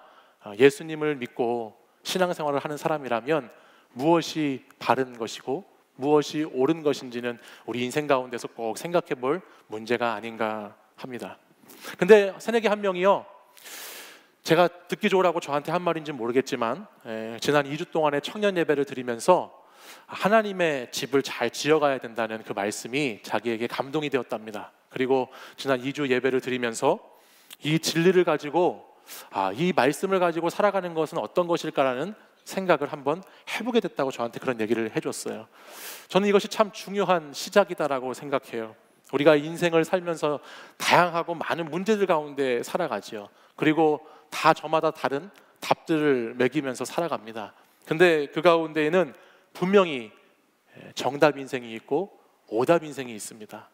예수님을 믿고 신앙생활을 하는 사람이라면 무엇이 바른 것이고 무엇이 옳은 것인지는 우리 인생 가운데서 꼭 생각해 볼 문제가 아닌가 합니다. 근데 새내기 한 명이요, 제가 듣기 좋으라고 저한테 한 말인지 모르겠지만 지난 2주 동안의 청년 예배를 드리면서 하나님의 집을 잘 지어가야 된다는 그 말씀이 자기에게 감동이 되었답니다. 그리고 지난 2주 예배를 드리면서 이 진리를 가지고 이 말씀을 가지고 살아가는 것은 어떤 것일까라는 생각을 한번 해보게 됐다고 저한테 그런 얘기를 해줬어요. 저는 이것이 참 중요한 시작이다라고 생각해요. 우리가 인생을 살면서 다양하고 많은 문제들 가운데 살아가지요. 그리고 다 저마다 다른 답들을 매기면서 살아갑니다. 근데 그 가운데에는 분명히 정답 인생이 있고 오답 인생이 있습니다.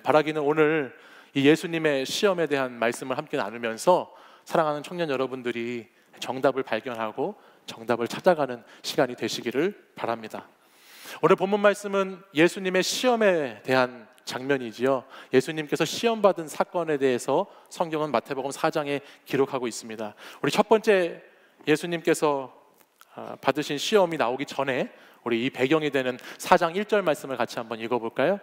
바라기는 오늘 이 예수님의 시험에 대한 말씀을 함께 나누면서 사랑하는 청년 여러분들이 정답을 발견하고 정답을 찾아가는 시간이 되시기를 바랍니다. 오늘 본문 말씀은 예수님의 시험에 대한 장면이지요. 예수님께서 시험받은 사건에 대해서 성경은 마태복음 4장에 기록하고 있습니다. 우리 첫 번째 예수님께서 받으신 시험이 나오기 전에 우리 이 배경이 되는 4장 1절 말씀을 같이 한번 읽어볼까요?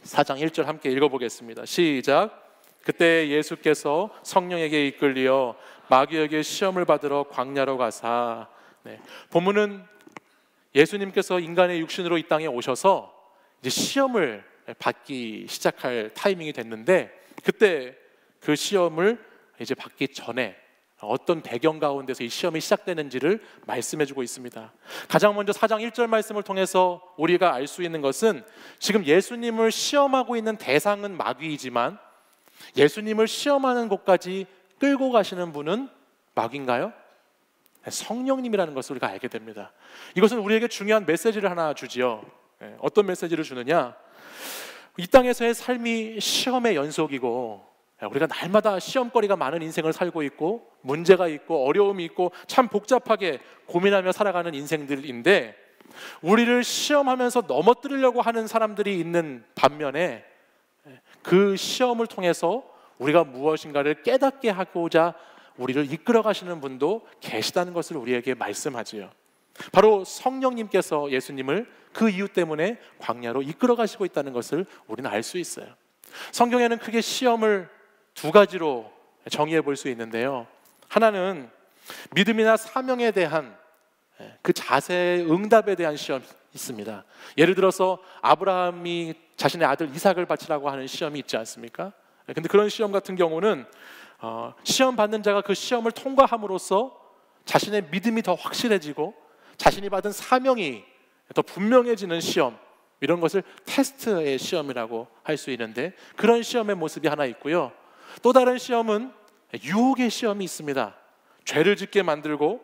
4장 1절 함께 읽어보겠습니다. 시작. 그때 예수께서 성령에게 이끌리어 마귀에게 시험을 받으러 광야로 가사. 본문은 예수님께서 인간의 육신으로 이 땅에 오셔서 이제 시험을 받기 시작할 타이밍이 됐는데, 그때 그 시험을 이제 받기 전에 어떤 배경 가운데서 이 시험이 시작되는지를 말씀해주고 있습니다. 가장 먼저 4장 1절 말씀을 통해서 우리가 알 수 있는 것은 지금 예수님을 시험하고 있는 대상은 마귀이지만 예수님을 시험하는 곳까지 끌고 가시는 분은 마귀인가요? 성령님이라는 것을 우리가 알게 됩니다. 이것은 우리에게 중요한 메시지를 하나 주지요. 어떤 메시지를 주느냐? 이 땅에서의 삶이 시험의 연속이고 우리가 날마다 시험거리가 많은 인생을 살고 있고 문제가 있고 어려움이 있고 참 복잡하게 고민하며 살아가는 인생들인데, 우리를 시험하면서 넘어뜨리려고 하는 사람들이 있는 반면에 그 시험을 통해서 우리가 무엇인가를 깨닫게 하고자 우리를 이끌어 가시는 분도 계시다는 것을 우리에게 말씀하지요. 바로 성령님께서 예수님을 그 이유 때문에 광야로 이끌어 가시고 있다는 것을 우리는 알 수 있어요. 성경에는 크게 시험을 두 가지로 정의해 볼 수 있는데요. 하나는 믿음이나 사명에 대한 그 자세의 응답에 대한 시험이 있습니다. 예를 들어서 아브라함이 자신의 아들 이삭을 바치라고 하는 시험이 있지 않습니까? 근데 그런 시험 같은 경우는 시험 받는 자가 그 시험을 통과함으로써 자신의 믿음이 더 확실해지고 자신이 받은 사명이 더 분명해지는 시험, 이런 것을 테스트의 시험이라고 할 수 있는데, 그런 시험의 모습이 하나 있고요. 또 다른 시험은 유혹의 시험이 있습니다. 죄를 짓게 만들고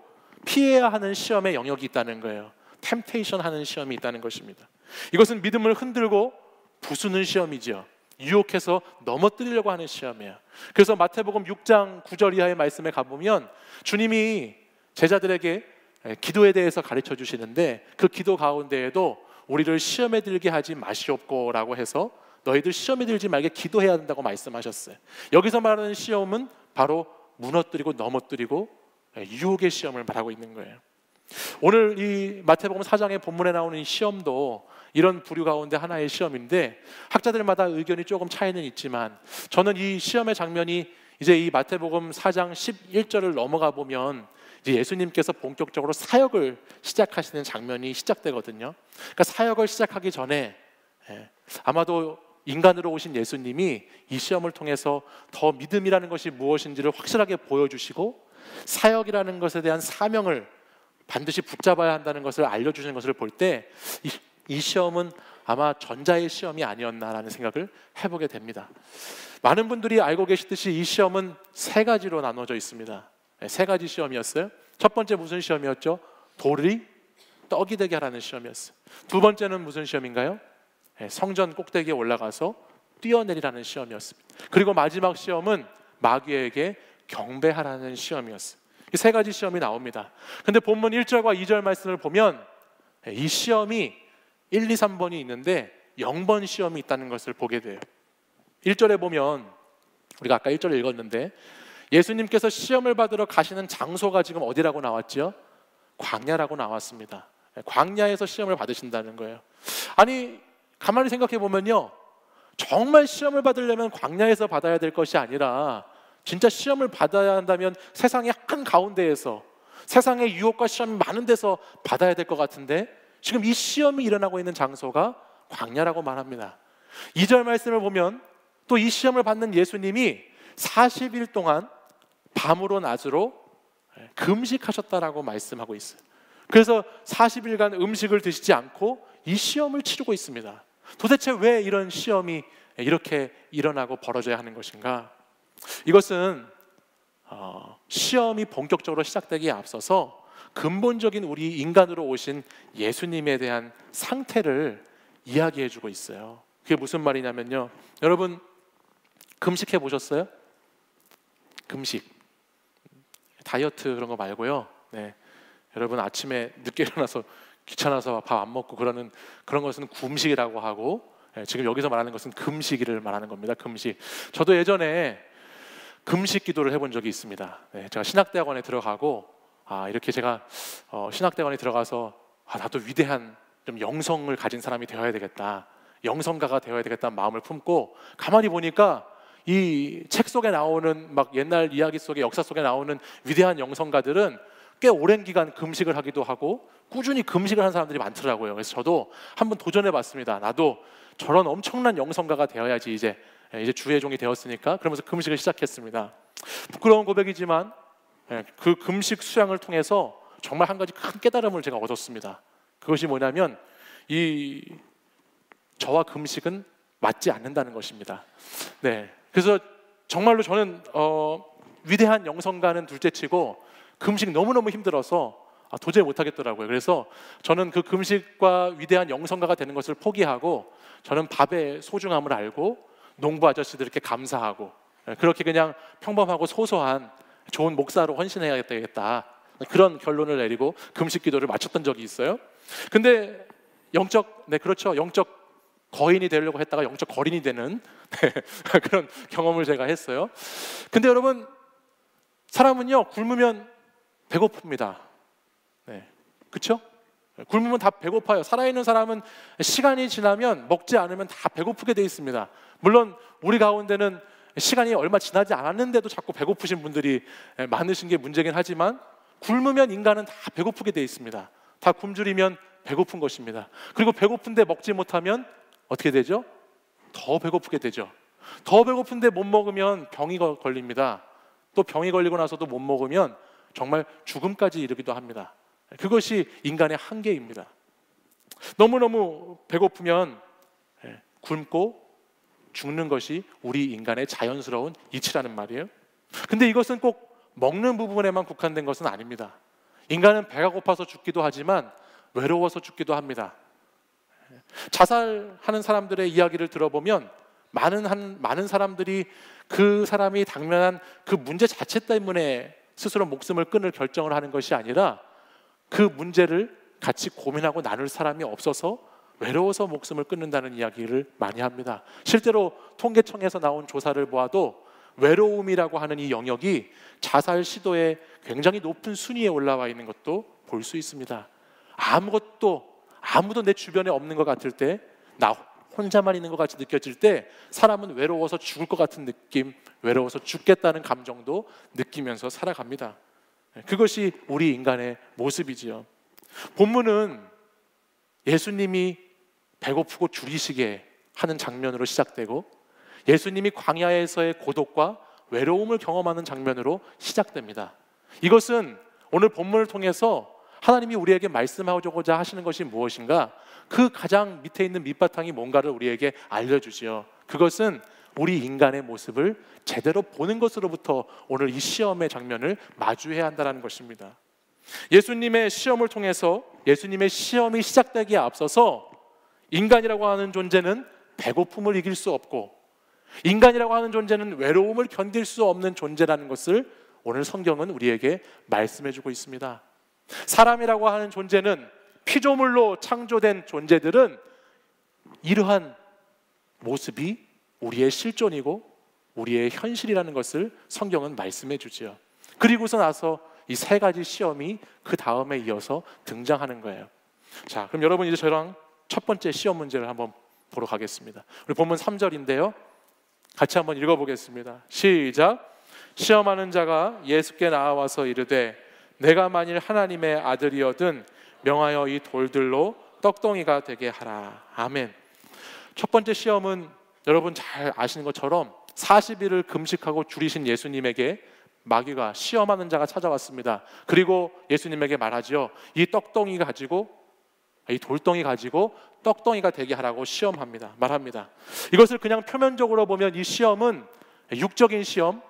피해야 하는 시험의 영역이 있다는 거예요. 템테이션 하는 시험이 있다는 것입니다. 이것은 믿음을 흔들고 부수는 시험이죠. 유혹해서 넘어뜨리려고 하는 시험이에요. 그래서 마태복음 6장 9절 이하의 말씀에 가보면 주님이 제자들에게 기도에 대해서 가르쳐 주시는데, 그 기도 가운데에도 우리를 시험에 들게 하지 마시옵고라고 해서 너희들 시험에 들지 말게 기도해야 된다고 말씀하셨어요. 여기서 말하는 시험은 바로 무너뜨리고 넘어뜨리고 유혹의 시험을 말하고 있는 거예요. 오늘 이 마태복음 4장의 본문에 나오는 이 시험도 이런 부류 가운데 하나의 시험인데, 학자들마다 의견이 조금 차이는 있지만 저는 이 시험의 장면이 이제 이 마태복음 4장 11절을 넘어가 보면 이제 예수님께서 본격적으로 사역을 시작하시는 장면이 시작되거든요. 그러니까 사역을 시작하기 전에 아마도 인간으로 오신 예수님이 이 시험을 통해서 더 믿음이라는 것이 무엇인지를 확실하게 보여주시고, 사역이라는 것에 대한 사명을 반드시 붙잡아야 한다는 것을 알려주시는 것을 볼 때 이 시험은 아마 전자의 시험이 아니었나라는 생각을 해보게 됩니다. 많은 분들이 알고 계시듯이 이 시험은 세 가지로 나눠져 있습니다. 세 가지 시험이었어요. 첫 번째 무슨 시험이었죠? 돌이 떡이 되게 하라는 시험이었어요. 두 번째는 무슨 시험인가요? 성전 꼭대기에 올라가서 뛰어내리라는 시험이었습니다. 그리고 마지막 시험은 마귀에게 경배하라는 시험이었어요. 이 세 가지 시험이 나옵니다. 근데 본문 1절과 2절 말씀을 보면 이 시험이 1, 2, 3번이 있는데 0번 시험이 있다는 것을 보게 돼요. 1절에 보면 우리가 아까 1절을 읽었는데 예수님께서 시험을 받으러 가시는 장소가 지금 어디라고 나왔죠? 광야라고 나왔습니다. 광야에서 시험을 받으신다는 거예요. 아니, 가만히 생각해 보면요, 정말 시험을 받으려면 광야에서 받아야 될 것이 아니라 진짜 시험을 받아야 한다면 세상의 한가운데에서, 세상의 유혹과 시험이 많은 데서 받아야 될 것 같은데 지금 이 시험이 일어나고 있는 장소가 광야라고 말합니다. 2절 말씀을 보면 또 이 시험을 받는 예수님이 40일 동안 밤으로 낮으로 금식하셨다라고 말씀하고 있어요. 그래서 40일간 음식을 드시지 않고 이 시험을 치르고 있습니다. 도대체 왜 이런 시험이 이렇게 일어나고 벌어져야 하는 것인가? 이것은 시험이 본격적으로 시작되기에 앞서서 근본적인 우리 인간으로 오신 예수님에 대한 상태를 이야기해주고 있어요. 그게 무슨 말이냐면요, 여러분 금식해 보셨어요? 금식, 다이어트 그런 거 말고요. 여러분 아침에 늦게 일어나서 귀찮아서 밥 안 먹고 그런 것은 금식이라고 하고, 지금 여기서 말하는 것은 금식을 말하는 겁니다. 금식. 저도 예전에 금식 기도를 해본 적이 있습니다. 제가 신학대학원에 들어가고 이렇게 제가 신학대학원에 들어가서 나도 위대한 좀 영성을 가진 사람이 되어야 되겠다, 영성가가 되어야 되겠다는 마음을 품고 가만히 보니까 이 책 속에 나오는 막 옛날 이야기 속에, 역사 속에 나오는 위대한 영성가들은 꽤 오랜 기간 금식을 하기도 하고 꾸준히 금식을 하는 사람들이 많더라고요. 그래서 저도 한번 도전해 봤습니다. 나도 저런 엄청난 영성가가 되어야지, 이제 주의 종이 되었으니까. 그러면서 금식을 시작했습니다. 부끄러운 고백이지만 그 금식 수양을 통해서 정말 한 가지 큰 깨달음을 제가 얻었습니다. 그것이 뭐냐면 저와 금식은 맞지 않는다는 것입니다. 그래서 정말로 저는 위대한 영성가는 둘째치고 금식 너무너무 힘들어서 도저히 못하겠더라고요. 그래서 저는 그 금식과 위대한 영성가가 되는 것을 포기하고 저는 밥의 소중함을 알고 농부 아저씨들께 감사하고 그렇게 그냥 평범하고 소소한 좋은 목사로 헌신해야 되겠다, 그런 결론을 내리고 금식 기도를 마쳤던 적이 있어요. 근데 영적 거인이 되려고 했다가 영적 거린이 되는 그런 경험을 제가 했어요. 근데 여러분, 사람은요 굶으면 배고픕니다. 그렇죠? 굶으면 다 배고파요. 살아있는 사람은 시간이 지나면 먹지 않으면 다 배고프게 돼 있습니다. 물론 우리 가운데는 시간이 얼마 지나지 않았는데도 자꾸 배고프신 분들이 많으신 게 문제긴 하지만 굶으면 인간은 다 배고프게 돼 있습니다. 다 굶주리면 배고픈 것입니다. 그리고 배고픈데 먹지 못하면 어떻게 되죠? 더 배고프게 되죠. 더 배고픈데 못 먹으면 병이 걸립니다. 또 병이 걸리고 나서도 못 먹으면 정말 죽음까지 이르기도 합니다. 그것이 인간의 한계입니다. 너무너무 배고프면 굶고 죽는 것이 우리 인간의 자연스러운 이치라는 말이에요. 근데 이것은 꼭 먹는 부분에만 국한된 것은 아닙니다. 인간은 배가 고파서 죽기도 하지만 외로워서 죽기도 합니다. 자살하는 사람들의 이야기를 들어보면 많은 사람들이 그 사람이 당면한 그 문제 자체 때문에 스스로 목숨을 끊을 결정을 하는 것이 아니라 그 문제를 같이 고민하고 나눌 사람이 없어서 외로워서 목숨을 끊는다는 이야기를 많이 합니다. 실제로 통계청에서 나온 조사를 보아도 외로움이라고 하는 이 영역이 자살 시도의 굉장히 높은 순위에 올라와 있는 것도 볼 수 있습니다. 아무도 내 주변에 없는 것 같을 때, 나 혼자만 있는 것 같이 느껴질 때 사람은 외로워서 죽을 것 같은 느낌, 외로워서 죽겠다는 감정도 느끼면서 살아갑니다. 그것이 우리 인간의 모습이지요. 본문은 예수님이 배고프고 줄이시게 하는 장면으로 시작되고 예수님이 광야에서의 고독과 외로움을 경험하는 장면으로 시작됩니다. 이것은 오늘 본문을 통해서 하나님이 우리에게 말씀하고자 하시는 것이 무엇인가? 그 가장 밑에 있는 밑바탕이 뭔가를 우리에게 알려주지요. 그것은 우리 인간의 모습을 제대로 보는 것으로부터 오늘 이 시험의 장면을 마주해야 한다는 것입니다. 예수님의 시험을 통해서 예수님의 시험이 시작되기에 앞서서 인간이라고 하는 존재는 배고픔을 이길 수 없고 인간이라고 하는 존재는 외로움을 견딜 수 없는 존재라는 것을 오늘 성경은 우리에게 말씀해주고 있습니다. 사람이라고 하는 존재는 피조물로 창조된 존재들은 이러한 모습이 우리의 실존이고 우리의 현실이라는 것을 성경은 말씀해 주지요. 그리고서 나서 이 세 가지 시험이 그 다음에 이어서 등장하는 거예요. 자, 그럼 여러분 이제 저랑 첫 번째 시험 문제를 한번 보러 가겠습니다. 우리 본문 3절인데요. 같이 한번 읽어보겠습니다. 시작. 시험하는 자가 예수께 나와서 이르되 내가 만일 하나님의 아들이어든 명하여 이 돌들로 떡덩이가 되게 하라. 아멘. 첫 번째 시험은 여러분 잘 아시는 것처럼 40일을 금식하고 줄이신 예수님에게 마귀가 시험하는 자가 찾아왔습니다. 그리고 예수님에게 말하지요. 이 돌덩이 가지고 떡덩이가 되게 하라고 말합니다. 이것을 그냥 표면적으로 보면 이 시험은 육적인 시험,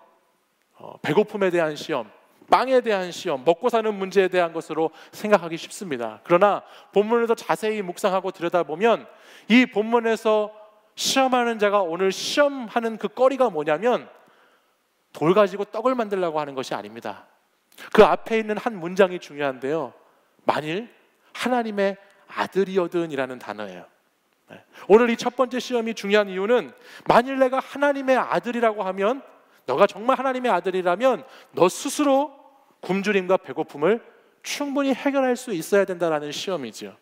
배고픔에 대한 시험, 빵에 대한 시험, 먹고 사는 문제에 대한 것으로 생각하기 쉽습니다. 그러나 본문을 더 자세히 묵상하고 들여다보면 이 본문에서 시험하는 자가 오늘 시험하는 그 거리가 뭐냐면 돌 가지고 떡을 만들려고 하는 것이 아닙니다. 그 앞에 있는 한 문장이 중요한데요. 만일 하나님의 아들이어든 이라는 단어예요. 오늘 이 첫 번째 시험이 중요한 이유는 만일 내가 하나님의 아들이라고 하면 너가 정말 하나님의 아들이라면 너 스스로 굶주림과 배고픔을 충분히 해결할 수 있어야 된다는 시험이죠.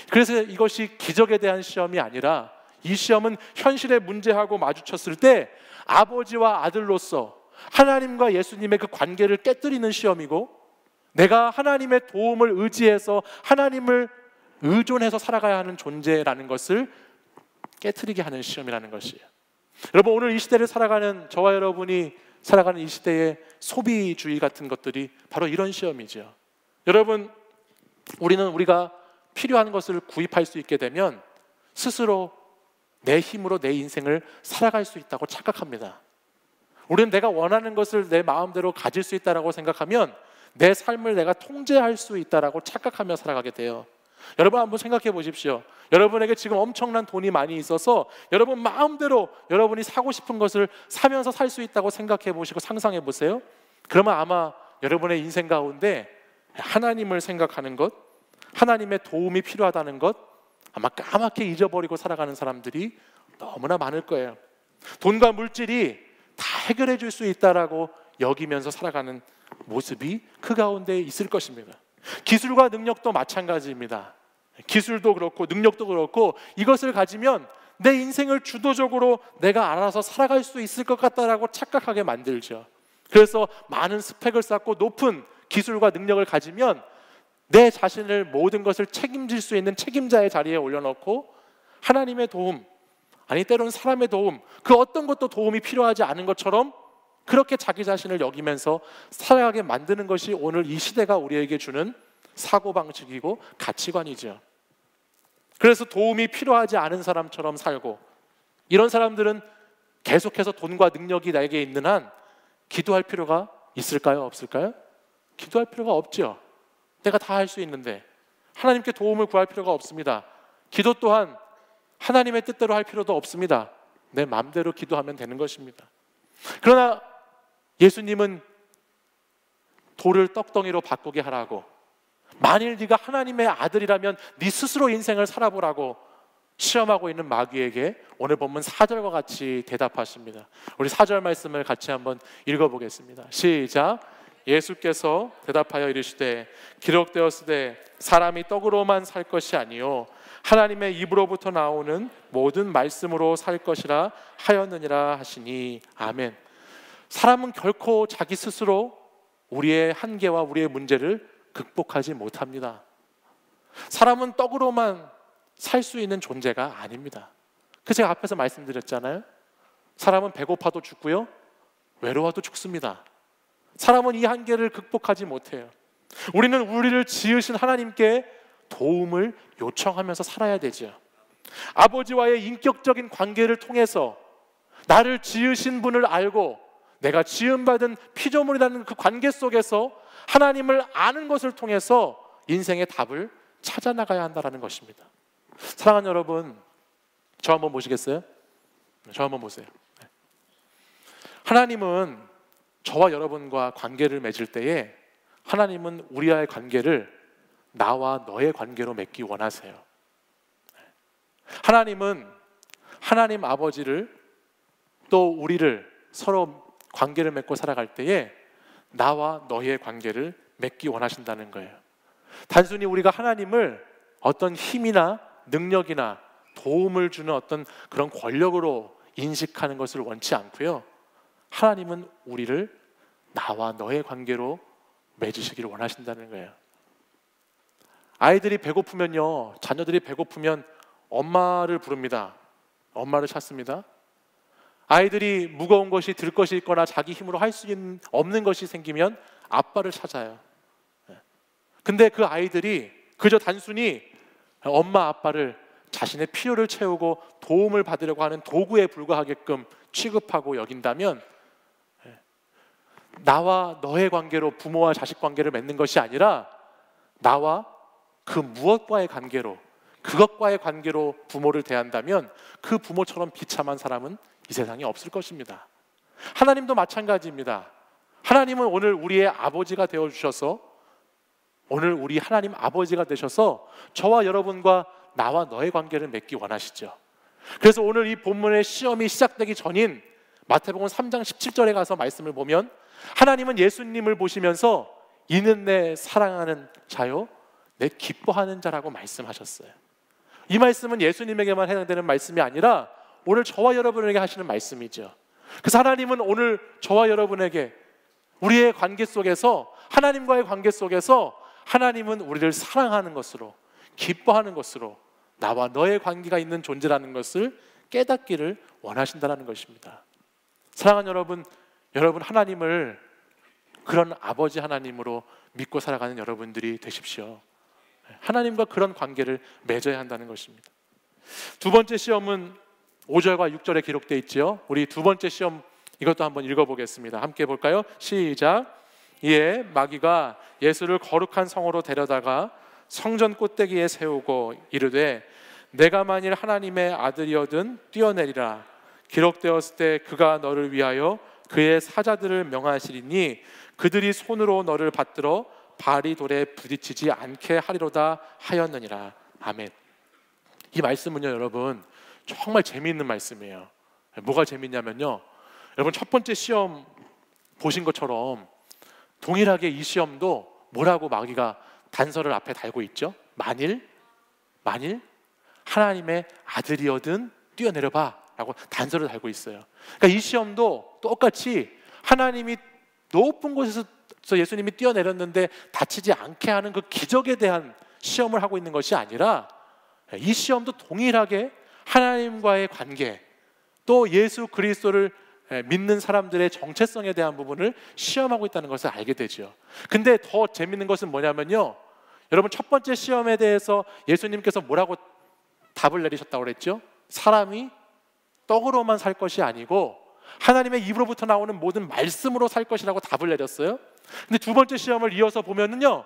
그래서 이것이 기적에 대한 시험이 아니라 이 시험은 현실의 문제하고 마주쳤을 때 아버지와 아들로서 하나님과 예수님의 그 관계를 깨뜨리는 시험이고 내가 하나님의 도움을 의지해서 하나님을 의존해서 살아가야 하는 존재라는 것을 깨뜨리게 하는 시험이라는 것이에요. 여러분 오늘 이 시대를 살아가는 저와 여러분이 살아가는 이 시대의 소비주의 같은 것들이 바로 이런 시험이죠. 여러분 우리가 필요한 것을 구입할 수 있게 되면 스스로 내 힘으로 내 인생을 살아갈 수 있다고 착각합니다. 우리는 내가 원하는 것을 내 마음대로 가질 수 있다고 생각하면 내 삶을 내가 통제할 수 있다고 착각하며 살아가게 돼요. 여러분 한번 생각해 보십시오. 여러분에게 지금 엄청난 돈이 많이 있어서 여러분 마음대로 여러분이 사고 싶은 것을 사면서 살 수 있다고 생각해 보시고 상상해 보세요. 그러면 아마 여러분의 인생 가운데 하나님을 생각하는 것, 하나님의 도움이 필요하다는 것 아마 까맣게 잊어버리고 살아가는 사람들이 너무나 많을 거예요. 돈과 물질이 다 해결해 줄 수 있다라고 여기면서 살아가는 모습이 그 가운데 있을 것입니다. 기술과 능력도 마찬가지입니다. 기술도 그렇고 능력도 그렇고 이것을 가지면 내 인생을 주도적으로 내가 알아서 살아갈 수 있을 것 같다라고 착각하게 만들죠. 그래서 많은 스펙을 쌓고 높은 기술과 능력을 가지면 내 자신을 모든 것을 책임질 수 있는 책임자의 자리에 올려놓고 하나님의 도움, 아니 때로는 사람의 도움, 그 어떤 것도 도움이 필요하지 않은 것처럼 그렇게 자기 자신을 여기면서 살아가게 만드는 것이 오늘 이 시대가 우리에게 주는 사고방식이고 가치관이죠. 그래서 도움이 필요하지 않은 사람처럼 살고, 이런 사람들은 계속해서 돈과 능력이 나에게 있는 한 기도할 필요가 있을까요? 없을까요? 기도할 필요가 없죠. 내가 다 할 수 있는데 하나님께 도움을 구할 필요가 없습니다. 기도 또한 하나님의 뜻대로 할 필요도 없습니다. 내 마음대로 기도하면 되는 것입니다. 그러나 예수님은 돌을 떡덩이로 바꾸게 하라고, 만일 네가 하나님의 아들이라면 네 스스로 인생을 살아보라고 시험하고 있는 마귀에게 오늘 본문 4절과 같이 대답하십니다. 우리 4절 말씀을 같이 한번 읽어보겠습니다. 시작. 예수께서 대답하여 이르시되 기록되었으되 사람이 떡으로만 살 것이 아니요 하나님의 입으로부터 나오는 모든 말씀으로 살 것이라 하였느니라 하시니. 아멘. 사람은 결코 자기 스스로 우리의 한계와 우리의 문제를 극복하지 못합니다. 사람은 떡으로만 살 수 있는 존재가 아닙니다. 그 제가 앞에서 말씀드렸잖아요. 사람은 배고파도 죽고요, 외로워도 죽습니다. 사람은 이 한계를 극복하지 못해요. 우리는 우리를 지으신 하나님께 도움을 요청하면서 살아야 되죠. 아버지와의 인격적인 관계를 통해서 나를 지으신 분을 알고 내가 지음받은 피조물이라는 그 관계 속에서 하나님을 아는 것을 통해서 인생의 답을 찾아나가야 한다는 것입니다. 사랑하는 여러분, 저 한번 보시겠어요? 저 한번 보세요. 하나님은 저와 여러분과 관계를 맺을 때에 하나님은 우리와의 관계를 나와 너의 관계로 맺기 원하세요. 하나님은 하나님 아버지를 또 우리를 서로 관계를 맺고 살아갈 때에 나와 너의 관계를 맺기 원하신다는 거예요. 단순히 우리가 하나님을 어떤 힘이나 능력이나 도움을 주는 어떤 그런 권력으로 인식하는 것을 원치 않고요, 하나님은 우리를 나와 너의 관계로 맺으시기를 원하신다는 거예요. 아이들이 배고프면요, 자녀들이 배고프면 엄마를 부릅니다. 엄마를 찾습니다. 아이들이 무거운 것이 들 것이 있거나 자기 힘으로 할 수 없는 것이 생기면 아빠를 찾아요. 근데 그 아이들이 그저 단순히 엄마 아빠를 자신의 필요를 채우고 도움을 받으려고 하는 도구에 불과하게끔 취급하고 여긴다면, 나와 너의 관계로 부모와 자식 관계를 맺는 것이 아니라 나와 그 무엇과의 관계로, 그것과의 관계로 부모를 대한다면 그 부모처럼 비참한 사람은 이 세상에 없을 것입니다. 하나님도 마찬가지입니다. 하나님은 오늘 우리의 아버지가 되어주셔서, 오늘 우리 하나님 아버지가 되셔서 저와 여러분과 나와 너의 관계를 맺기 원하시죠. 그래서 오늘 이 본문의 시험이 시작되기 전인 마태복음 3장 17절에 가서 말씀을 보면 하나님은 예수님을 보시면서 이는 내 사랑하는 자요 내 기뻐하는 자라고 말씀하셨어요. 이 말씀은 예수님에게만 해당되는 말씀이 아니라 오늘 저와 여러분에게 하시는 말씀이죠. 그래서 하나님은 오늘 저와 여러분에게 우리의 관계 속에서, 하나님과의 관계 속에서 하나님은 우리를 사랑하는 것으로, 기뻐하는 것으로 나와 너의 관계가 있는 존재라는 것을 깨닫기를 원하신다는 것입니다. 사랑하는 여러분, 여러분 하나님을 그런 아버지 하나님으로 믿고 살아가는 여러분들이 되십시오. 하나님과 그런 관계를 맺어야 한다는 것입니다. 두 번째 시험은 5절과 6절에 기록되어 있지요. 우리 두 번째 시험 이것도 한번 읽어보겠습니다. 함께 볼까요? 시작. 이에 마귀가 예수를 거룩한 성으로 데려다가 성전 꼭대기에 세우고 이르되 내가 만일 하나님의 아들이어든 뛰어내리라. 기록되었을 때 그가 너를 위하여 그의 사자들을 명하시리니 그들이 손으로 너를 받들어 발이 돌에 부딪히지 않게 하리로다 하였느니라. 아멘. 이 말씀은요, 여러분 정말 재미있는 말씀이에요. 뭐가 재밌냐면요, 여러분 첫 번째 시험 보신 것처럼 동일하게 이 시험도 뭐라고 마귀가 단서를 앞에 달고 있죠? 만일 하나님의 아들이어든 뛰어내려봐 라고 단서를 달고 있어요. 그러니까 이 시험도 똑같이 하나님이 높은 곳에서 예수님이 뛰어내렸는데 다치지 않게 하는 그 기적에 대한 시험을 하고 있는 것이 아니라 이 시험도 동일하게 하나님과의 관계, 또 예수 그리스도를 믿는 사람들의 정체성에 대한 부분을 시험하고 있다는 것을 알게 되죠. 근데 더 재밌는 것은 뭐냐면요, 여러분, 첫 번째 시험에 대해서 예수님께서 뭐라고 답을 내리셨다고 그랬죠? 사람이 떡으로만 살 것이 아니고 하나님의 입으로부터 나오는 모든 말씀으로 살 것이라고 답을 내렸어요. 근데 두 번째 시험을 이어서 보면은요,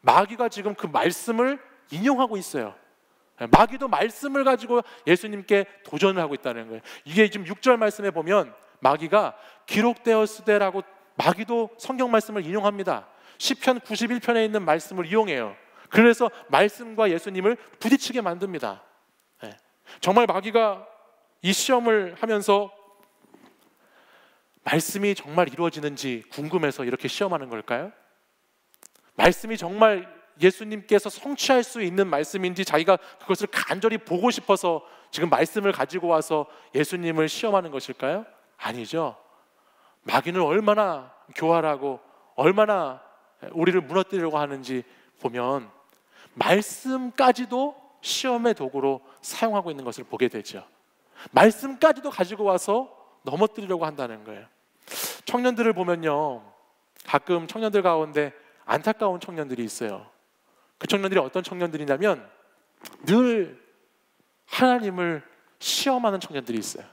마귀가 지금 그 말씀을 인용하고 있어요. 마귀도 말씀을 가지고 예수님께 도전을 하고 있다는 거예요. 이게 지금 6절 말씀에 보면 마귀가 기록되었으되라고 마귀도 성경 말씀을 인용합니다. 시편 91편에 있는 말씀을 이용해요. 그래서 말씀과 예수님을 부딪히게 만듭니다. 정말 마귀가 이 시험을 하면서 말씀이 정말 이루어지는지 궁금해서 이렇게 시험하는 걸까요? 말씀이 정말 예수님께서 성취할 수 있는 말씀인지 자기가 그것을 간절히 보고 싶어서 지금 말씀을 가지고 와서 예수님을 시험하는 것일까요? 아니죠. 마귀는 얼마나 교활하고 얼마나 우리를 무너뜨리려고 하는지 보면 말씀까지도 시험의 도구로 사용하고 있는 것을 보게 되죠. 말씀까지도 가지고 와서 넘어뜨리려고 한다는 거예요. 청년들을 보면요, 가끔 청년들 가운데 안타까운 청년들이 있어요. 그 청년들이 어떤 청년들이냐면 늘 하나님을 시험하는 청년들이 있어요.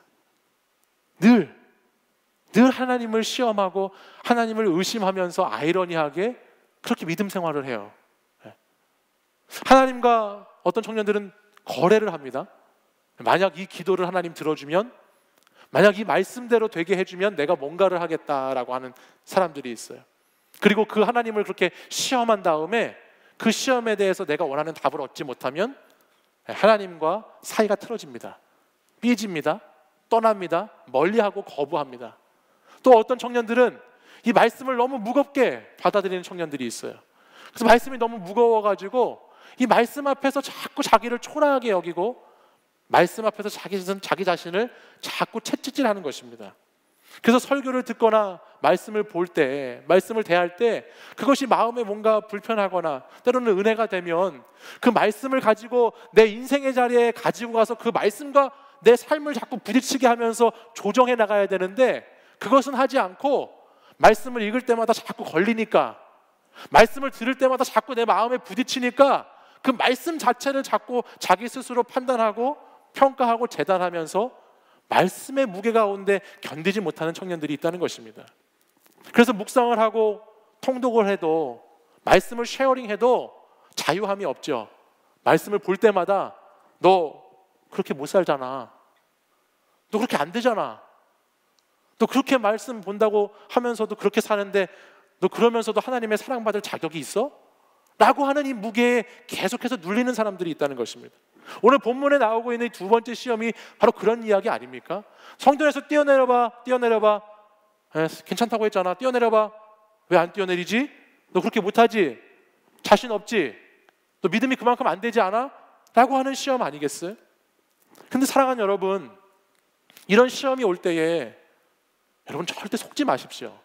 늘 하나님을 시험하고 하나님을 의심하면서 아이러니하게 그렇게 믿음 생활을 해요. 하나님과 어떤 청년들은 거래를 합니다. 만약 이 기도를 하나님 들어주면, 만약 이 말씀대로 되게 해주면 내가 뭔가를 하겠다라고 하는 사람들이 있어요. 그리고 그 하나님을 그렇게 시험한 다음에 그 시험에 대해서 내가 원하는 답을 얻지 못하면 하나님과 사이가 틀어집니다. 삐집니다. 떠납니다. 멀리하고 거부합니다. 또 어떤 청년들은 이 말씀을 너무 무겁게 받아들이는 청년들이 있어요. 그래서 말씀이 너무 무거워가지고 이 말씀 앞에서 자꾸 자기를 초라하게 여기고 말씀 앞에서 자기 자신을 자꾸 채찍질하는 것입니다. 그래서 설교를 듣거나 말씀을 볼 때, 말씀을 대할 때 그것이 마음에 뭔가 불편하거나 때로는 은혜가 되면 그 말씀을 가지고 내 인생의 자리에 가지고 가서 그 말씀과 내 삶을 자꾸 부딪히게 하면서 조정해 나가야 되는데, 그것은 하지 않고 말씀을 읽을 때마다 자꾸 걸리니까, 말씀을 들을 때마다 자꾸 내 마음에 부딪히니까 그 말씀 자체를 자꾸 자기 스스로 판단하고 평가하고 재단하면서 말씀의 무게 가운데 견디지 못하는 청년들이 있다는 것입니다. 그래서 묵상을 하고 통독을 해도, 말씀을 쉐어링해도 자유함이 없죠. 말씀을 볼 때마다 너 그렇게 못 살잖아, 너 그렇게 안 되잖아, 너 그렇게 말씀 본다고 하면서도 그렇게 사는데 너 그러면서도 하나님의 사랑받을 자격이 있어? 라고 하는 이 무게에 계속해서 눌리는 사람들이 있다는 것입니다. 오늘 본문에 나오고 있는 두 번째 시험이 바로 그런 이야기 아닙니까? 성전에서 뛰어내려봐, 뛰어내려봐. 괜찮다고 했잖아, 뛰어내려봐. 왜 안 뛰어내리지? 너 그렇게 못하지? 자신 없지? 너 믿음이 그만큼 안 되지 않아? 라고 하는 시험 아니겠어요? 근데 사랑하는 여러분, 이런 시험이 올 때에 여러분 절대 속지 마십시오.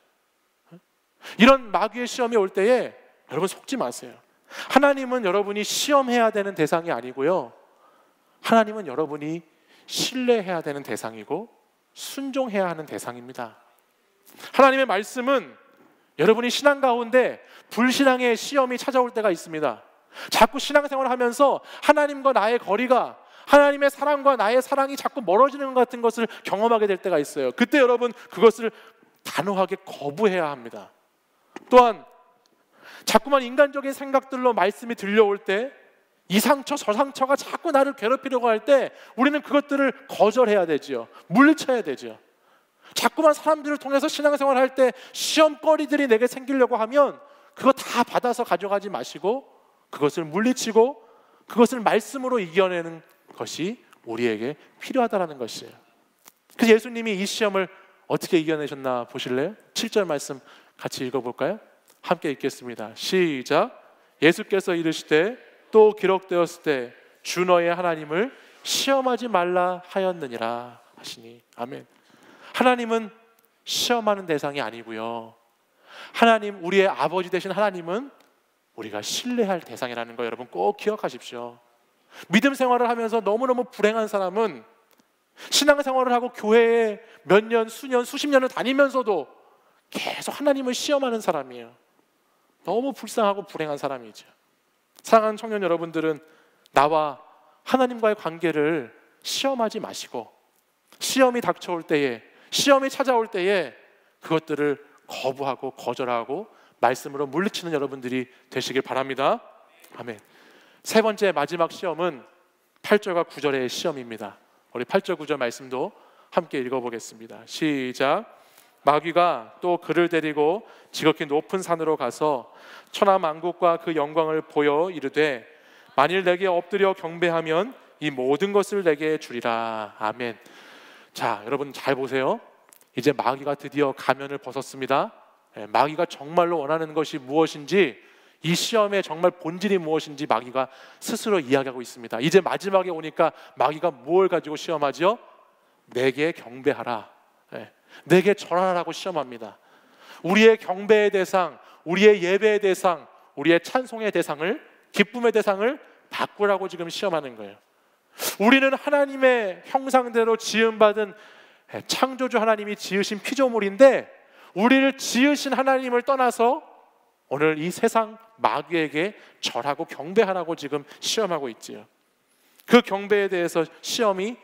이런 마귀의 시험이 올 때에 여러분 속지 마세요. 하나님은 여러분이 시험해야 되는 대상이 아니고요, 하나님은 여러분이 신뢰해야 되는 대상이고 순종해야 하는 대상입니다. 하나님의 말씀은 여러분이 신앙 가운데 불신앙의 시험이 찾아올 때가 있습니다. 자꾸 신앙생활을 하면서 하나님과 나의 거리가, 하나님의 사랑과 나의 사랑이 자꾸 멀어지는 것 같은 것을 경험하게 될 때가 있어요. 그때 여러분 그것을 단호하게 거부해야 합니다. 또한 자꾸만 인간적인 생각들로 말씀이 들려올 때, 이 상처 저 상처가 자꾸 나를 괴롭히려고 할 때 우리는 그것들을 거절해야 되죠. 물리쳐야 되죠. 자꾸만 사람들을 통해서 신앙생활을 할 때 시험거리들이 내게 생기려고 하면 그거 다 받아서 가져가지 마시고 그것을 물리치고 그것을 말씀으로 이겨내는 것이 우리에게 필요하다는 것이에요. 그래서 예수님이 이 시험을 어떻게 이겨내셨나 보실래요? 7절 말씀 같이 읽어볼까요? 함께 읽겠습니다. 시작. 예수께서 이르시되 또 기록되었을 때 주 너의 하나님을 시험하지 말라 하였느니라 하시니. 아멘. 하나님은 시험하는 대상이 아니고요, 하나님, 우리의 아버지 되신 하나님은 우리가 신뢰할 대상이라는 거 여러분 꼭 기억하십시오. 믿음 생활을 하면서 너무너무 불행한 사람은 신앙생활을 하고 교회에 몇 년, 수년, 수십 년을 다니면서도 계속 하나님을 시험하는 사람이에요. 너무 불쌍하고 불행한 사람이죠. 사랑하는 청년 여러분들은 나와 하나님과의 관계를 시험하지 마시고, 시험이 닥쳐올 때에, 시험이 찾아올 때에 그것들을 거부하고 거절하고 말씀으로 물리치는 여러분들이 되시길 바랍니다. 아멘. 세 번째 마지막 시험은 8절과 9절의 시험입니다. 우리 8절 9절 말씀도 함께 읽어보겠습니다. 시작. 마귀가 또 그를 데리고 지극히 높은 산으로 가서 천하만국과 그 영광을 보여 이르되 만일 내게 엎드려 경배하면 이 모든 것을 내게 주리라. 아멘. 자, 여러분 잘 보세요. 이제 마귀가 드디어 가면을 벗었습니다. 마귀가 정말로 원하는 것이 무엇인지, 이 시험의 정말 본질이 무엇인지 마귀가 스스로 이야기하고 있습니다. 이제 마지막에 오니까 마귀가 뭘 가지고 시험하죠? 내게 경배하라, 내게 절하라고 시험합니다. 우리의 경배의 대상, 우리의 예배의 대상, 우리의 찬송의 대상을, 기쁨의 대상을 바꾸라고 지금 시험하는 거예요. 우리는 하나님의 형상대로 지음받은 창조주 하나님이 지으신 피조물인데, 우리를 지으신 하나님을 떠나서 오늘 이 세상 마귀에게 절하고 경배하라고 지금 시험하고 있지요. 그 경배에 대해서 시험이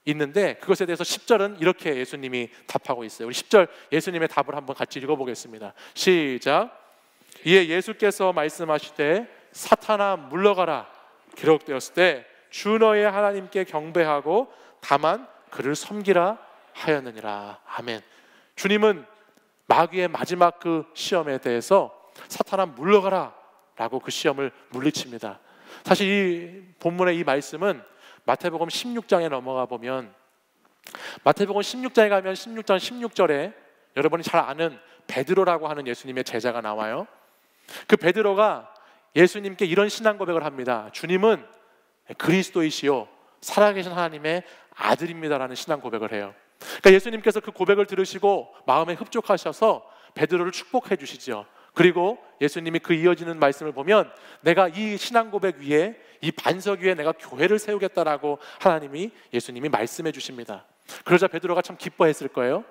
있는데, 그것에 대해서 10절은 이렇게 예수님이 답하고 있어요. 우리 10절 예수님의 답을 한번 같이 읽어보겠습니다. 시작. 이에 예수께서 말씀하시되 사탄아 물러가라. 기록되었을 때 주 너의 하나님께 경배하고 다만 그를 섬기라 하였느니라. 아멘. 주님은 마귀의 마지막 그 시험에 대해서 사탄아 물러가라 라고 그 시험을 물리칩니다. 사실 이 본문의 이 말씀은 마태복음 16장에 넘어가 보면, 마태복음 16장에 가면 16장 16절에 여러분이 잘 아는 베드로라고 하는 예수님의 제자가 나와요. 그 베드로가 예수님께 이런 신앙 고백을 합니다. 주님은 그리스도이시요 살아계신 하나님의 아들입니다라는 신앙 고백을 해요. 그러니까 예수님께서 그 고백을 들으시고 마음에 흡족하셔서 베드로를 축복해 주시죠. 그리고 예수님이 그 이어지는 말씀을 보면 내가 이 신앙 고백 위에, 이 반석 위에 내가 교회를 세우겠다라고 하나님이, 예수님이 말씀해 주십니다. 그러자 베드로가 참 기뻐했을 거예요.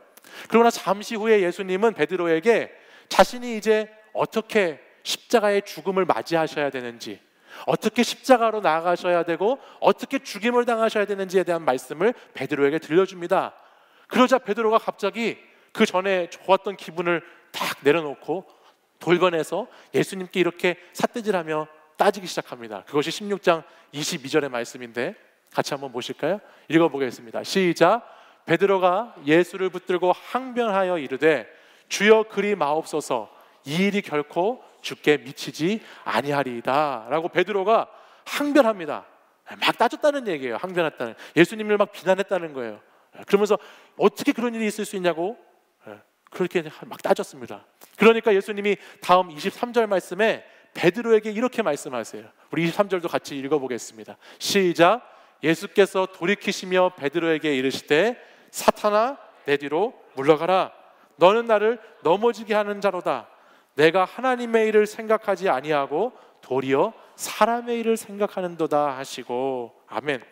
그러나 잠시 후에 예수님은 베드로에게 자신이 이제 어떻게 십자가의 죽음을 맞이하셔야 되는지, 어떻게 십자가로 나아가셔야 되고 어떻게 죽임을 당하셔야 되는지에 대한 말씀을 베드로에게 들려줍니다. 그러자 베드로가 갑자기 그 전에 좋았던 기분을 딱 내려놓고 돌변해서 예수님께 이렇게 삿대질하며 따지기 시작합니다. 그것이 16장 22절의 말씀인데 같이 한번 보실까요? 읽어보겠습니다. 시작. 베드로가 예수를 붙들고 항변하여 이르되 주여 그리 마옵소서, 이 일이 결코 주께 미치지 아니하리이다 라고 베드로가 항변합니다. 막 따졌다는 얘기예요. 항변했다는, 예수님을 막 비난했다는 거예요. 그러면서 어떻게 그런 일이 있을 수 있냐고 그렇게 막 따졌습니다. 그러니까 예수님이 다음 23절 말씀에 베드로에게 이렇게 말씀하세요. 우리 23절도 같이 읽어보겠습니다. 시작. 예수께서 돌이키시며 베드로에게 이르시되 사탄아 내 뒤로 물러가라. 너는 나를 넘어지게 하는 자로다. 내가 하나님의 일을 생각하지 아니하고 도리어 사람의 일을 생각하는도다 하시고. 아멘.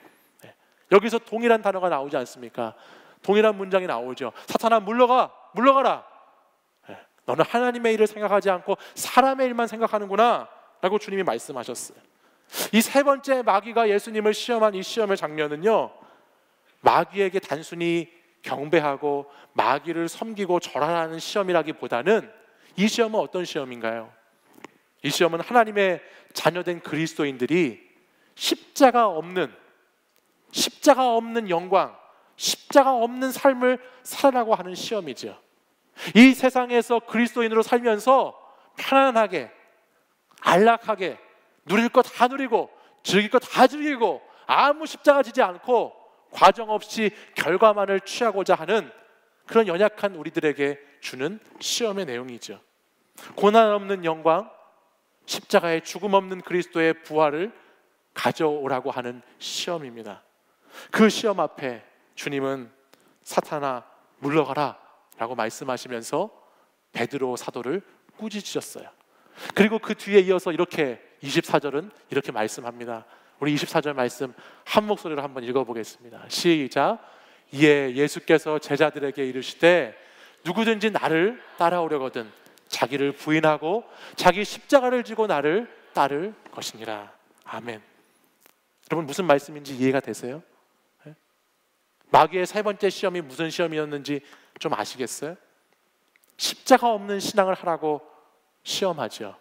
여기서 동일한 단어가 나오지 않습니까? 동일한 문장이 나오죠. 사탄아 물러가, 물러가라. 너는 하나님의 일을 생각하지 않고 사람의 일만 생각하는구나 라고 주님이 말씀하셨어요. 이 세 번째 마귀가 예수님을 시험한 이 시험의 장면은요, 마귀에게 단순히 경배하고 마귀를 섬기고 절하라는 시험이라기보다는 이 시험은 어떤 시험인가요? 이 시험은 하나님의 자녀된 그리스도인들이 십자가 없는 영광, 십자가 없는 삶을 살아라고 하는 시험이죠. 이 세상에서 그리스도인으로 살면서 편안하게, 안락하게 누릴 거 다 누리고 즐길 거 다 즐기고 아무 십자가 지지 않고 과정 없이 결과만을 취하고자 하는 그런 연약한 우리들에게 주는 시험의 내용이죠. 고난 없는 영광, 십자가의 죽음 없는 그리스도의 부활을 가져오라고 하는 시험입니다. 그 시험 앞에 주님은 사탄아 물러가라 라고 말씀하시면서 베드로 사도를 꾸짖으셨어요. 그리고 그 뒤에 이어서 이렇게 24절은 이렇게 말씀합니다. 우리 24절 말씀 한 목소리로 한번 읽어보겠습니다. 시작. 이에 예수께서 제자들에게 이르시되 누구든지 나를 따라오려거든 자기를 부인하고 자기 십자가를 지고 나를 따를 것이니라. 아멘. 여러분 무슨 말씀인지 이해가 되세요? 마귀의 세 번째 시험이 무슨 시험이었는지 좀 아시겠어요? 십자가 없는 신앙을 하라고 시험하죠.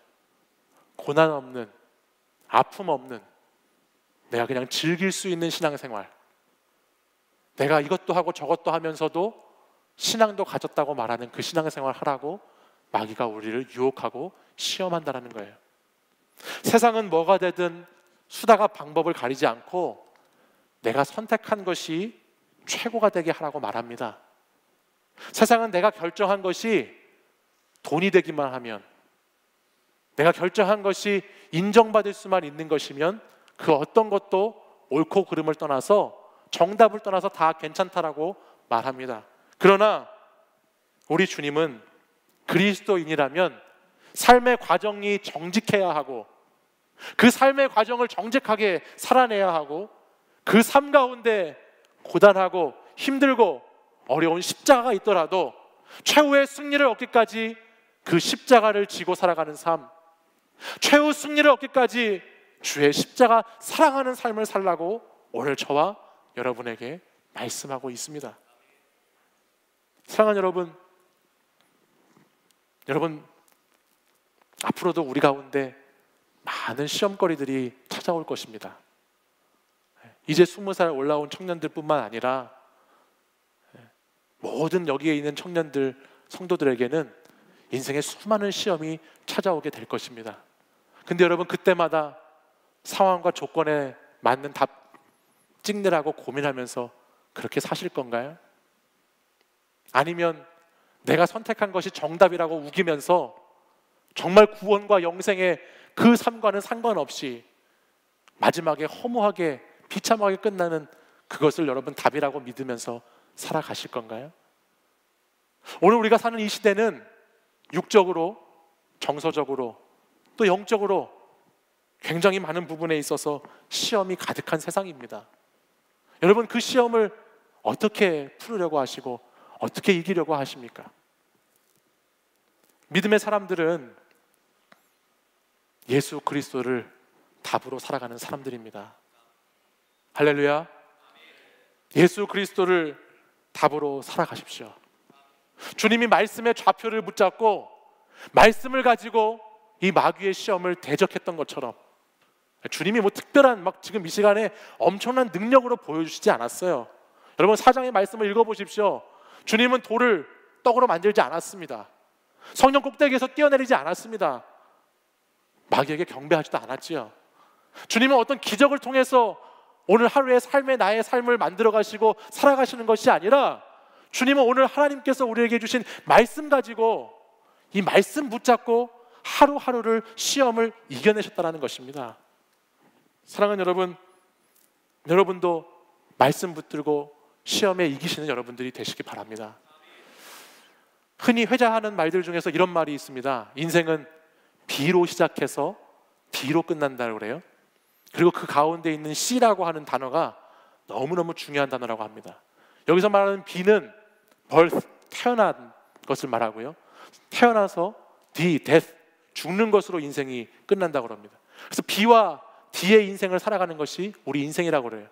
고난 없는, 아픔 없는, 내가 그냥 즐길 수 있는 신앙생활, 내가 이것도 하고 저것도 하면서도 신앙도 가졌다고 말하는 그 신앙생활 하라고 마귀가 우리를 유혹하고 시험한다는 거예요. 세상은 뭐가 되든 수다가 방법을 가리지 않고 내가 선택한 것이 최고가 되게 하라고 말합니다. 세상은 내가 결정한 것이 돈이 되기만 하면, 내가 결정한 것이 인정받을 수만 있는 것이면 그 어떤 것도 옳고 그름을 떠나서, 정답을 떠나서 다 괜찮다라고 말합니다. 그러나 우리 주님은 그리스도인이라면 삶의 과정이 정직해야 하고, 그 삶의 과정을 정직하게 살아내야 하고, 그 삶 가운데 고단하고 힘들고 어려운 십자가가 있더라도 최후의 승리를 얻기까지 그 십자가를 지고 살아가는 삶, 최후 승리를 얻기까지 주의 십자가 사랑하는 삶을 살라고 오늘 저와 여러분에게 말씀하고 있습니다. 사랑하는 여러분 앞으로도 우리 가운데 많은 시험거리들이 찾아올 것입니다. 이제 20살 올라온 청년들 뿐만 아니라 모든 여기에 있는 청년들, 성도들에게는 인생의 수많은 시험이 찾아오게 될 것입니다. 근데 여러분 그때마다 상황과 조건에 맞는 답 찍느라고 고민하면서 그렇게 사실 건가요? 아니면 내가 선택한 것이 정답이라고 우기면서 정말 구원과 영생의 그 삶과는 상관없이 마지막에 허무하게 비참하게 끝나는 그것을 여러분 답이라고 믿으면서 살아가실 건가요? 오늘 우리가 사는 이 시대는 육적으로, 정서적으로, 또 영적으로 굉장히 많은 부분에 있어서 시험이 가득한 세상입니다. 여러분 그 시험을 어떻게 풀으려고 하시고 어떻게 이기려고 하십니까? 믿음의 사람들은 예수 그리스도를 답으로 살아가는 사람들입니다. 할렐루야. 예수 그리스도를 답으로 살아가십시오. 주님이 말씀의 좌표를 붙잡고 말씀을 가지고 이 마귀의 시험을 대적했던 것처럼, 주님이 뭐 특별한 막 지금 이 시간에 엄청난 능력으로 보여주시지 않았어요. 여러분 사장의 말씀을 읽어보십시오. 주님은 돌을 떡으로 만들지 않았습니다. 성령 꼭대기에서 뛰어내리지 않았습니다. 마귀에게 경배하지도 않았지요. 주님은 어떤 기적을 통해서 오늘 하루의 나의 삶을 만들어 가시고 살아가시는 것이 아니라, 주님은 오늘 하나님께서 우리에게 주신 말씀 가지고 이 말씀 붙잡고 하루하루를 시험을 이겨내셨다는 것입니다. 사랑하는 여러분, 여러분도 말씀 붙들고 시험에 이기시는 여러분들이 되시기 바랍니다. 흔히 회자하는 말들 중에서 이런 말이 있습니다. 인생은 B로 시작해서 D로 끝난다고 그래요. 그리고 그 가운데 있는 C라고 하는 단어가 너무너무 중요한 단어라고 합니다. 여기서 말하는 B는 birth, 태어난 것을 말하고요. 태어나서 D, death, 죽는 것으로 인생이 끝난다고 합니다. 그래서 B와 D의 인생을 살아가는 것이 우리 인생이라고 그래요.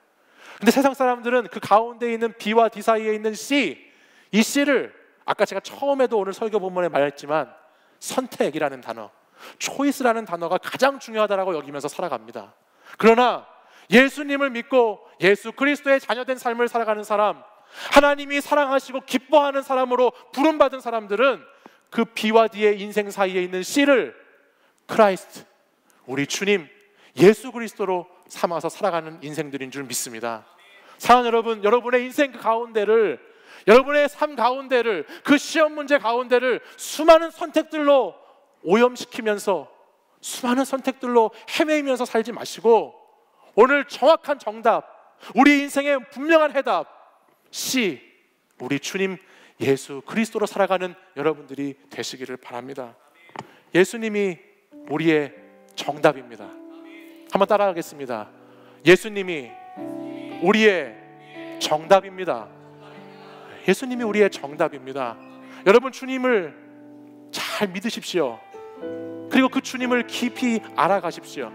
근데 세상 사람들은 그 가운데 있는 B와 D 사이에 있는 C, 이 C를 아까 제가 처음에도 오늘 설교 본문에 말했지만 선택이라는 단어, 초이스라는 단어가 가장 중요하다라고 여기면서 살아갑니다. 그러나 예수님을 믿고 예수 그리스도의 자녀된 삶을 살아가는 사람, 하나님이 사랑하시고 기뻐하는 사람으로 부름받은 사람들은 그 B와 D의 인생 사이에 있는 C를 크라이스트, 우리 주님 예수 그리스도로 삼아서 살아가는 인생들인 줄 믿습니다. 사랑하는 여러분, 여러분의 인생 그 가운데를, 여러분의 삶 가운데를, 그 시험 문제 가운데를 수많은 선택들로 오염시키면서, 수많은 선택들로 헤매이면서 살지 마시고 오늘 정확한 정답, 우리 인생의 분명한 해답 C, 우리 주님 예수 그리스도로 살아가는 여러분들이 되시기를 바랍니다. 예수님이 우리의 정답입니다. 한번 따라하겠습니다. 예수님이 우리의 정답입니다. 예수님이 우리의 정답입니다. 여러분, 주님을 잘 믿으십시오. 그리고 그 주님을 깊이 알아가십시오.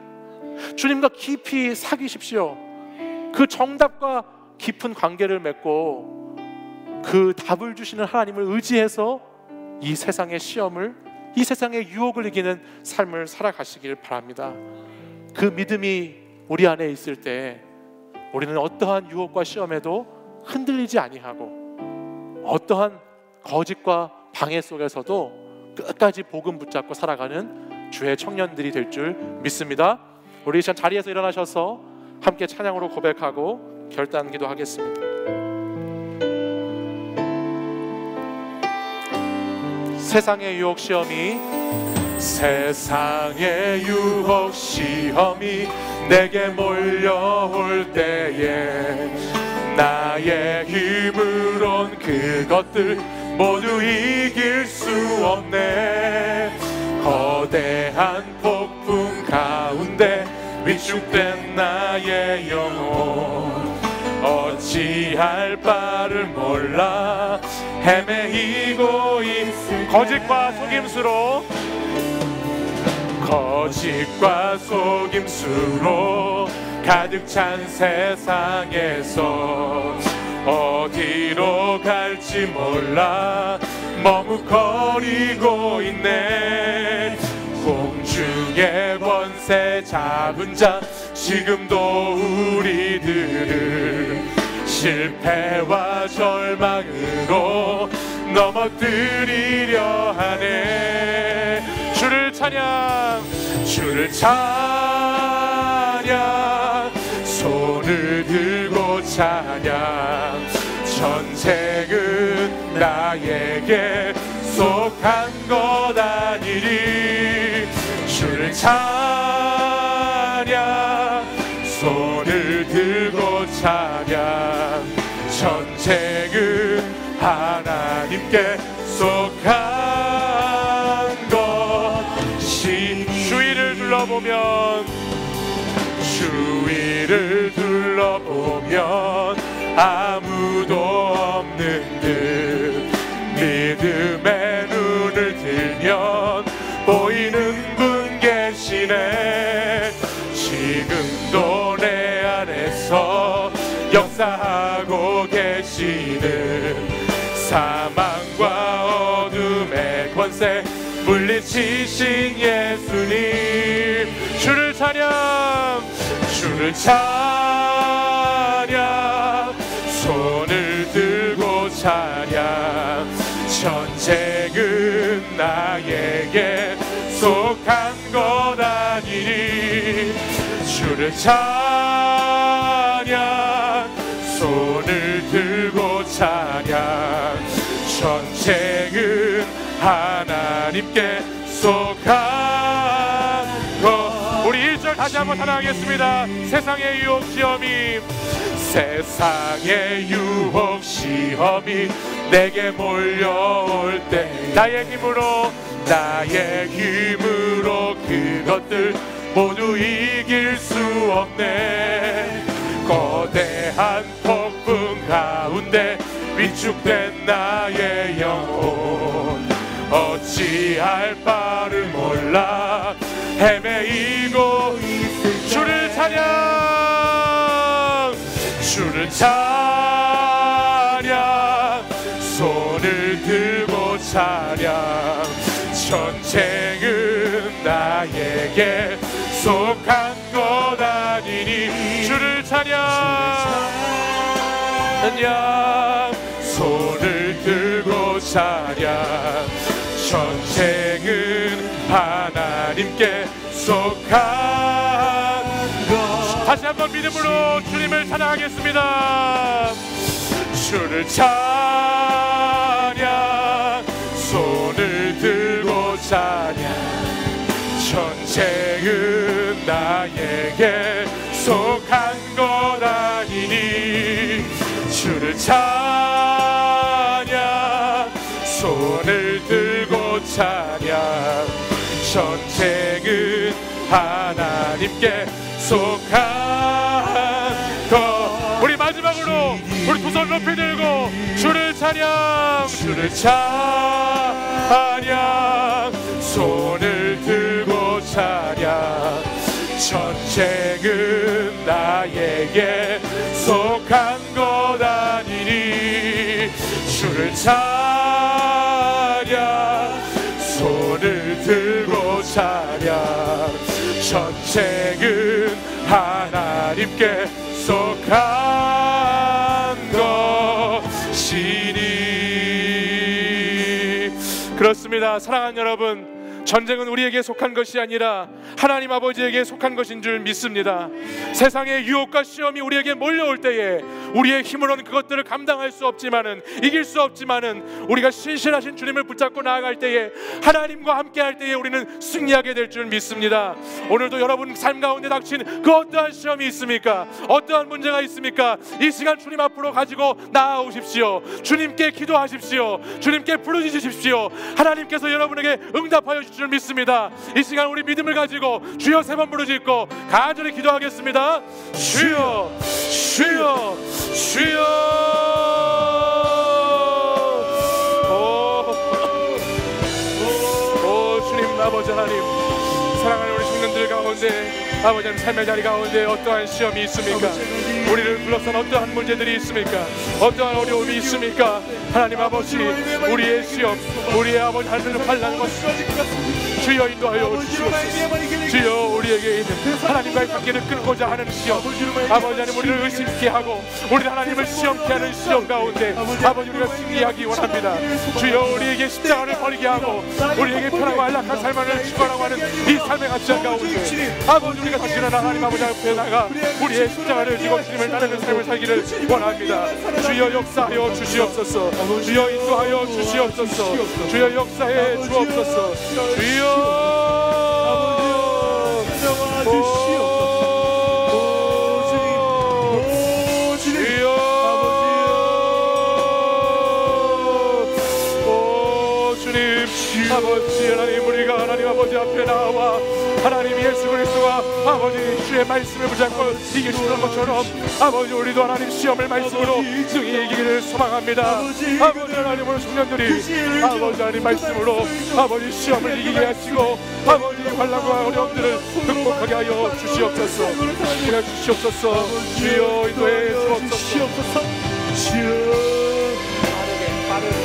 주님과 깊이 사귀십시오. 그 정답과 깊은 관계를 맺고 그 답을 주시는 하나님을 의지해서 이 세상의 시험을, 이 세상의 유혹을 이기는 삶을 살아가시길 바랍니다. 그 믿음이 우리 안에 있을 때 우리는 어떠한 유혹과 시험에도 흔들리지 아니하고 어떠한 거짓과 방해 속에서도 끝까지 복음 붙잡고 살아가는 주의 청년들이 될 줄 믿습니다. 우리 이 시간 자리에서 일어나셔서 함께 찬양으로 고백하고 결단 기도하겠습니다. 세상의 유혹 시험이, 세상의 유혹 시험이 내게 몰려올 때에 나의 힘으론 그것들 모두 이길 수 없네. 거대한 폭풍 가운데 위축된 나의 영혼 어찌할 바를 몰라 헤매이고 있을 거짓과 속임수로 가득 찬 세상에서 어디로 갈지 몰라 머뭇거리고 있네. 공중의 권세 잡은 자 지금도 우리들을 실패와 절망으로 넘어뜨리려 하네. 주를 찬양, 주를 찬양, 손을 들고 찬양. 전쟁은 나에게 속한 것 아니리. 주를 찬양, 손을 들고 찬양. 전쟁은 하나님께 속한 것이. 주위를 둘러보면 아무도 없는 듯 믿음의 눈을 들면 보이는 분 계시네. 지금도 내 안에서 역사하고 계시는 사망과 어둠의 권세 물리치신 예수님. 주를 찬양, 주를 찬양, 손을 들고 찬양. 전쟁은 나에게 속한 것 아니니. 주를 찬양, 손을 들고 찬양. 전쟁은 하나님께 속한 것. 우리 1절 다시 한번 찬양하겠습니다. 세상의 유혹 시험이, 세상의 유혹 시험이 내게 몰려올 때 나의 힘으로 그것들 모두 이길 수 없네. 거대한 폭풍 가운데 위축된 나의 영혼 어찌할 바를 몰라 헤매이고 있을. 주를 찬양, 주를 찬양, 손을 들고 찬양. 전쟁은 나에게 속한 것 아니니. 주를 찬양, 손을 들고 찬양. 전쟁은 하나님께 속한 것. 다시 한번 믿음으로 주님을 찬양하겠습니다. 주를 찬양, 손을 들고 찬양. 전쟁은 나에게 속한 것 아니니. 주를 찬양, 손을 들고 찬양. 전쟁은 하나님께 속한 것. 우리 마지막으로 우리 두 손 높이 들고 주를 찬양, 주를 찬양. 손을 들고 찬양. 전쟁은 나에게 속한 것 아니니 주를 찬양. 손을 들고 찬양. 전쟁은 하나님께 속한 것이니. 그렇습니다. 사랑하는 여러분, 전쟁은 우리에게 속한 것이 아니라 하나님 아버지에게 속한 것인 줄 믿습니다. 세상의 유혹과 시험이 우리에게 몰려올 때에 우리의 힘으로는 그것들을 감당할 수 없지만은, 이길 수 없지만은, 우리가 신실하신 주님을 붙잡고 나아갈 때에, 하나님과 함께 할 때에 우리는 승리하게 될 줄 믿습니다. 오늘도 여러분 삶 가운데 닥친 그 어떠한 시험이 있습니까? 어떠한 문제가 있습니까? 이 시간 주님 앞으로 가지고 나아오십시오. 주님께 기도하십시오. 주님께 부르짖으십시오. 하나님께서 여러분에게 응답하여 주실 줄 믿습니다. 이 시간 우리 믿음을 가지고 주여 3번 부르짖고 간절히 기도하겠습니다. 주여, 주여, 주여. 오 주님, 아버지 하나님, 사랑하는 우리 청년들 가운데, 아버지 하나님 삶의 자리 가운데 어떠한 시험이 있습니까? 우리를 둘러싼 어떠한 문제들이 있습니까? 어떠한 어려움이 있습니까? 하나님 아버지, 우리의 시험, 우리의 아버지 하나님을 환난과 주여 인도하여 주시옵소서. 주여 우리에게 있는 하나님과의 관계를 끊고자 하는 시험, 아버지 하나님 우리를 의심케 하고 우리를 하나님을 시험케 하는 시험 가운데 아버지 우리가 승리하기 원합니다. 주여 우리에게 십자가를 버리게 하고 우리에게 편하고 안락한 삶을 추구하라고 하는 이 삶의 가치관 가운데 아버지 우리가 다시 일어나 하나님 아버지 앞에 나가 우리의 십자가를 지고 주님을 따르는 삶을 살기를 원합니다. 주여 역사하여 주시옵소서. 주여 인도하여 주시옵소서. 주여 역사해 주옵소서. 주여 아버지 하나님, 우리가 하나님 아버지 앞에 나와 하나님 예수 그리스도가 아버지 주의 말씀을 붙잡고 이기시는 것처럼 아버지 우리도 하나님 시험을 말씀으로 능히 이기기를 소망합니다. 아버지 하나님, 우리 청년들이 아버지 하나님 말씀으로 아버지 시험을 이기게 하시고 아버지 환난과 어려움들을 극복하게 하여 주시옵소서. 해 주시옵소서. 주여 인도해 주옵소서. 주여 빠르게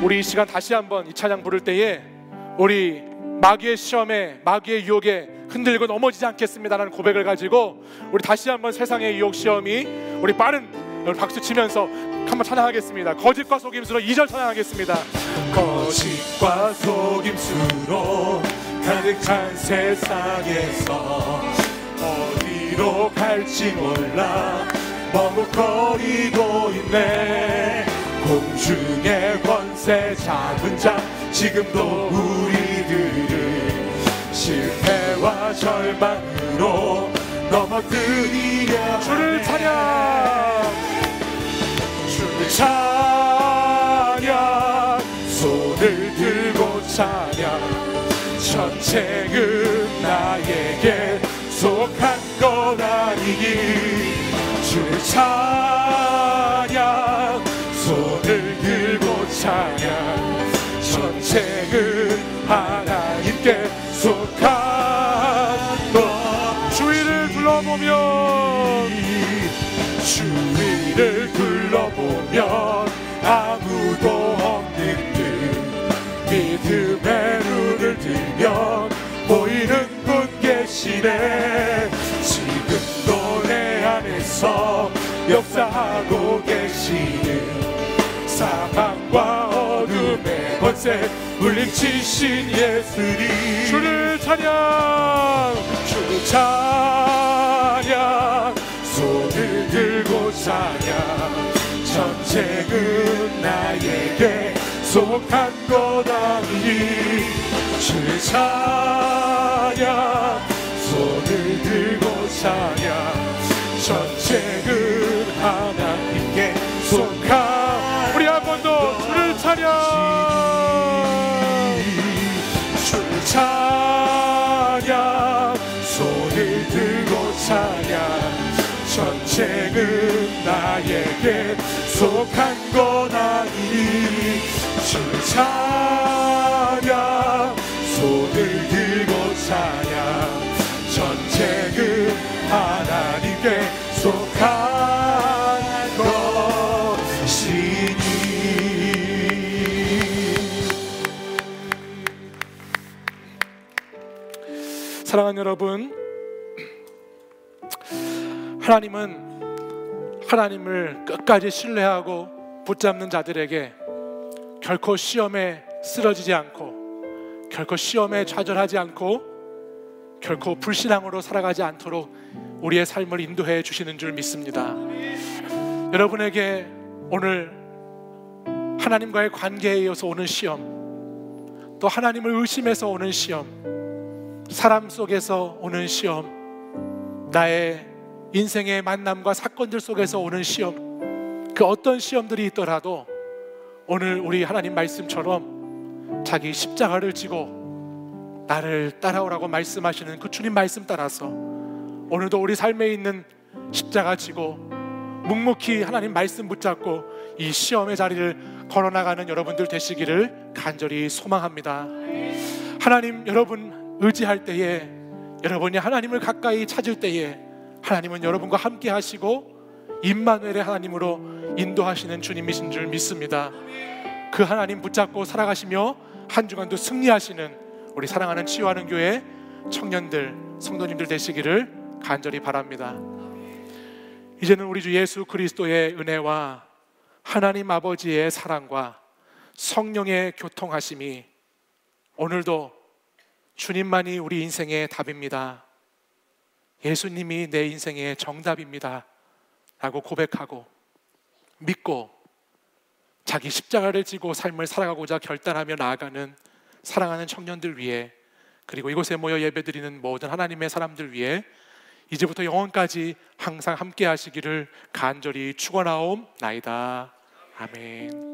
우리 이 시간 다시 한번 이 찬양 부를 때에 우리 마귀의 시험에, 마귀의 유혹에 흔들고 넘어지지 않겠습니다라는 고백을 가지고 우리 다시 한번 세상의 유혹 시험이 우리 빠른 박수 치면서 한번 찬양하겠습니다. 거짓과 속임수로 2절 찬양하겠습니다. 거짓과 속임수로 가득한 세상에서 어디로 갈지 몰라 머뭇거리고 있네. 공중의 권세 잡은 자 지금도 우리들을 실패와 절망으로 넘어뜨리려 주를 찬양, 주를 찬양, 손을 들고 찬양. 전쟁은 나에게 속한 것 아니니 주를 찬양, 손을 들고 찬양. 전쟁은 하나님께 속한 것. 주위를 둘러보면 주위를 둘러보면 아무도 없는 듯 믿음의 눈을 들면 보이는 분 계시네. 지금도 내 안에서 역사하고 계시는 사망과 어둠의 권세 물리치신 예수님. 주를 찬양, 주를 찬양, 손을 들고 찬양. 전쟁은 나에게 속한 것 아니니 주의 찬양 손을 들고 찬양 전쟁은 하나님께 속한 우리 한 번 더 주를 찬양 주를 찬양 손을 들고 찬양 전쟁은 나에게 속한 건 아니니 주를 찬양 손을 들고 찬양 전쟁은 하나님께 속한 것이니. 사랑하는 여러분, 하나님은 하나님을 끝까지 신뢰하고 붙잡는 자들에게 결코 시험에 쓰러지지 않고 결코 시험에 좌절하지 않고 결코 불신앙으로 살아가지 않도록 우리의 삶을 인도해 주시는 줄 믿습니다. 여러분에게 오늘 하나님과의 관계에 이어서 오는 시험, 또 하나님을 의심해서 오는 시험, 사람 속에서 오는 시험, 나의 인생의 만남과 사건들 속에서 오는 시험, 그 어떤 시험들이 있더라도 오늘 우리 하나님 말씀처럼 자기 십자가를 지고 나를 따라오라고 말씀하시는 그 주님 말씀 따라서 오늘도 우리 삶에 있는 십자가 지고 묵묵히 하나님 말씀 붙잡고 이 시험의 자리를 걸어나가는 여러분들 되시기를 간절히 소망합니다. 하나님 여러분 의지할 때에, 여러분이 하나님을 가까이 찾을 때에 하나님은 여러분과 함께 하시고 임마누엘의 하나님으로 인도하시는 주님이신 줄 믿습니다. 그 하나님 붙잡고 살아가시며 한 주간도 승리하시는 우리 사랑하는 치유하는 교회 청년들, 성도님들 되시기를 간절히 바랍니다. 이제는 우리 주 예수 그리스도의 은혜와 하나님 아버지의 사랑과 성령의 교통하심이 오늘도 주님만이 우리 인생의 답입니다, 예수님이 내 인생의 정답입니다 라고 고백하고 믿고 자기 십자가를 지고 삶을 살아가고자 결단하며 나아가는 사랑하는 청년들 위해, 그리고 이곳에 모여 예배드리는 모든 하나님의 사람들 위해 이제부터 영원까지 항상 함께 하시기를 간절히 축원하옵나이다. 아멘.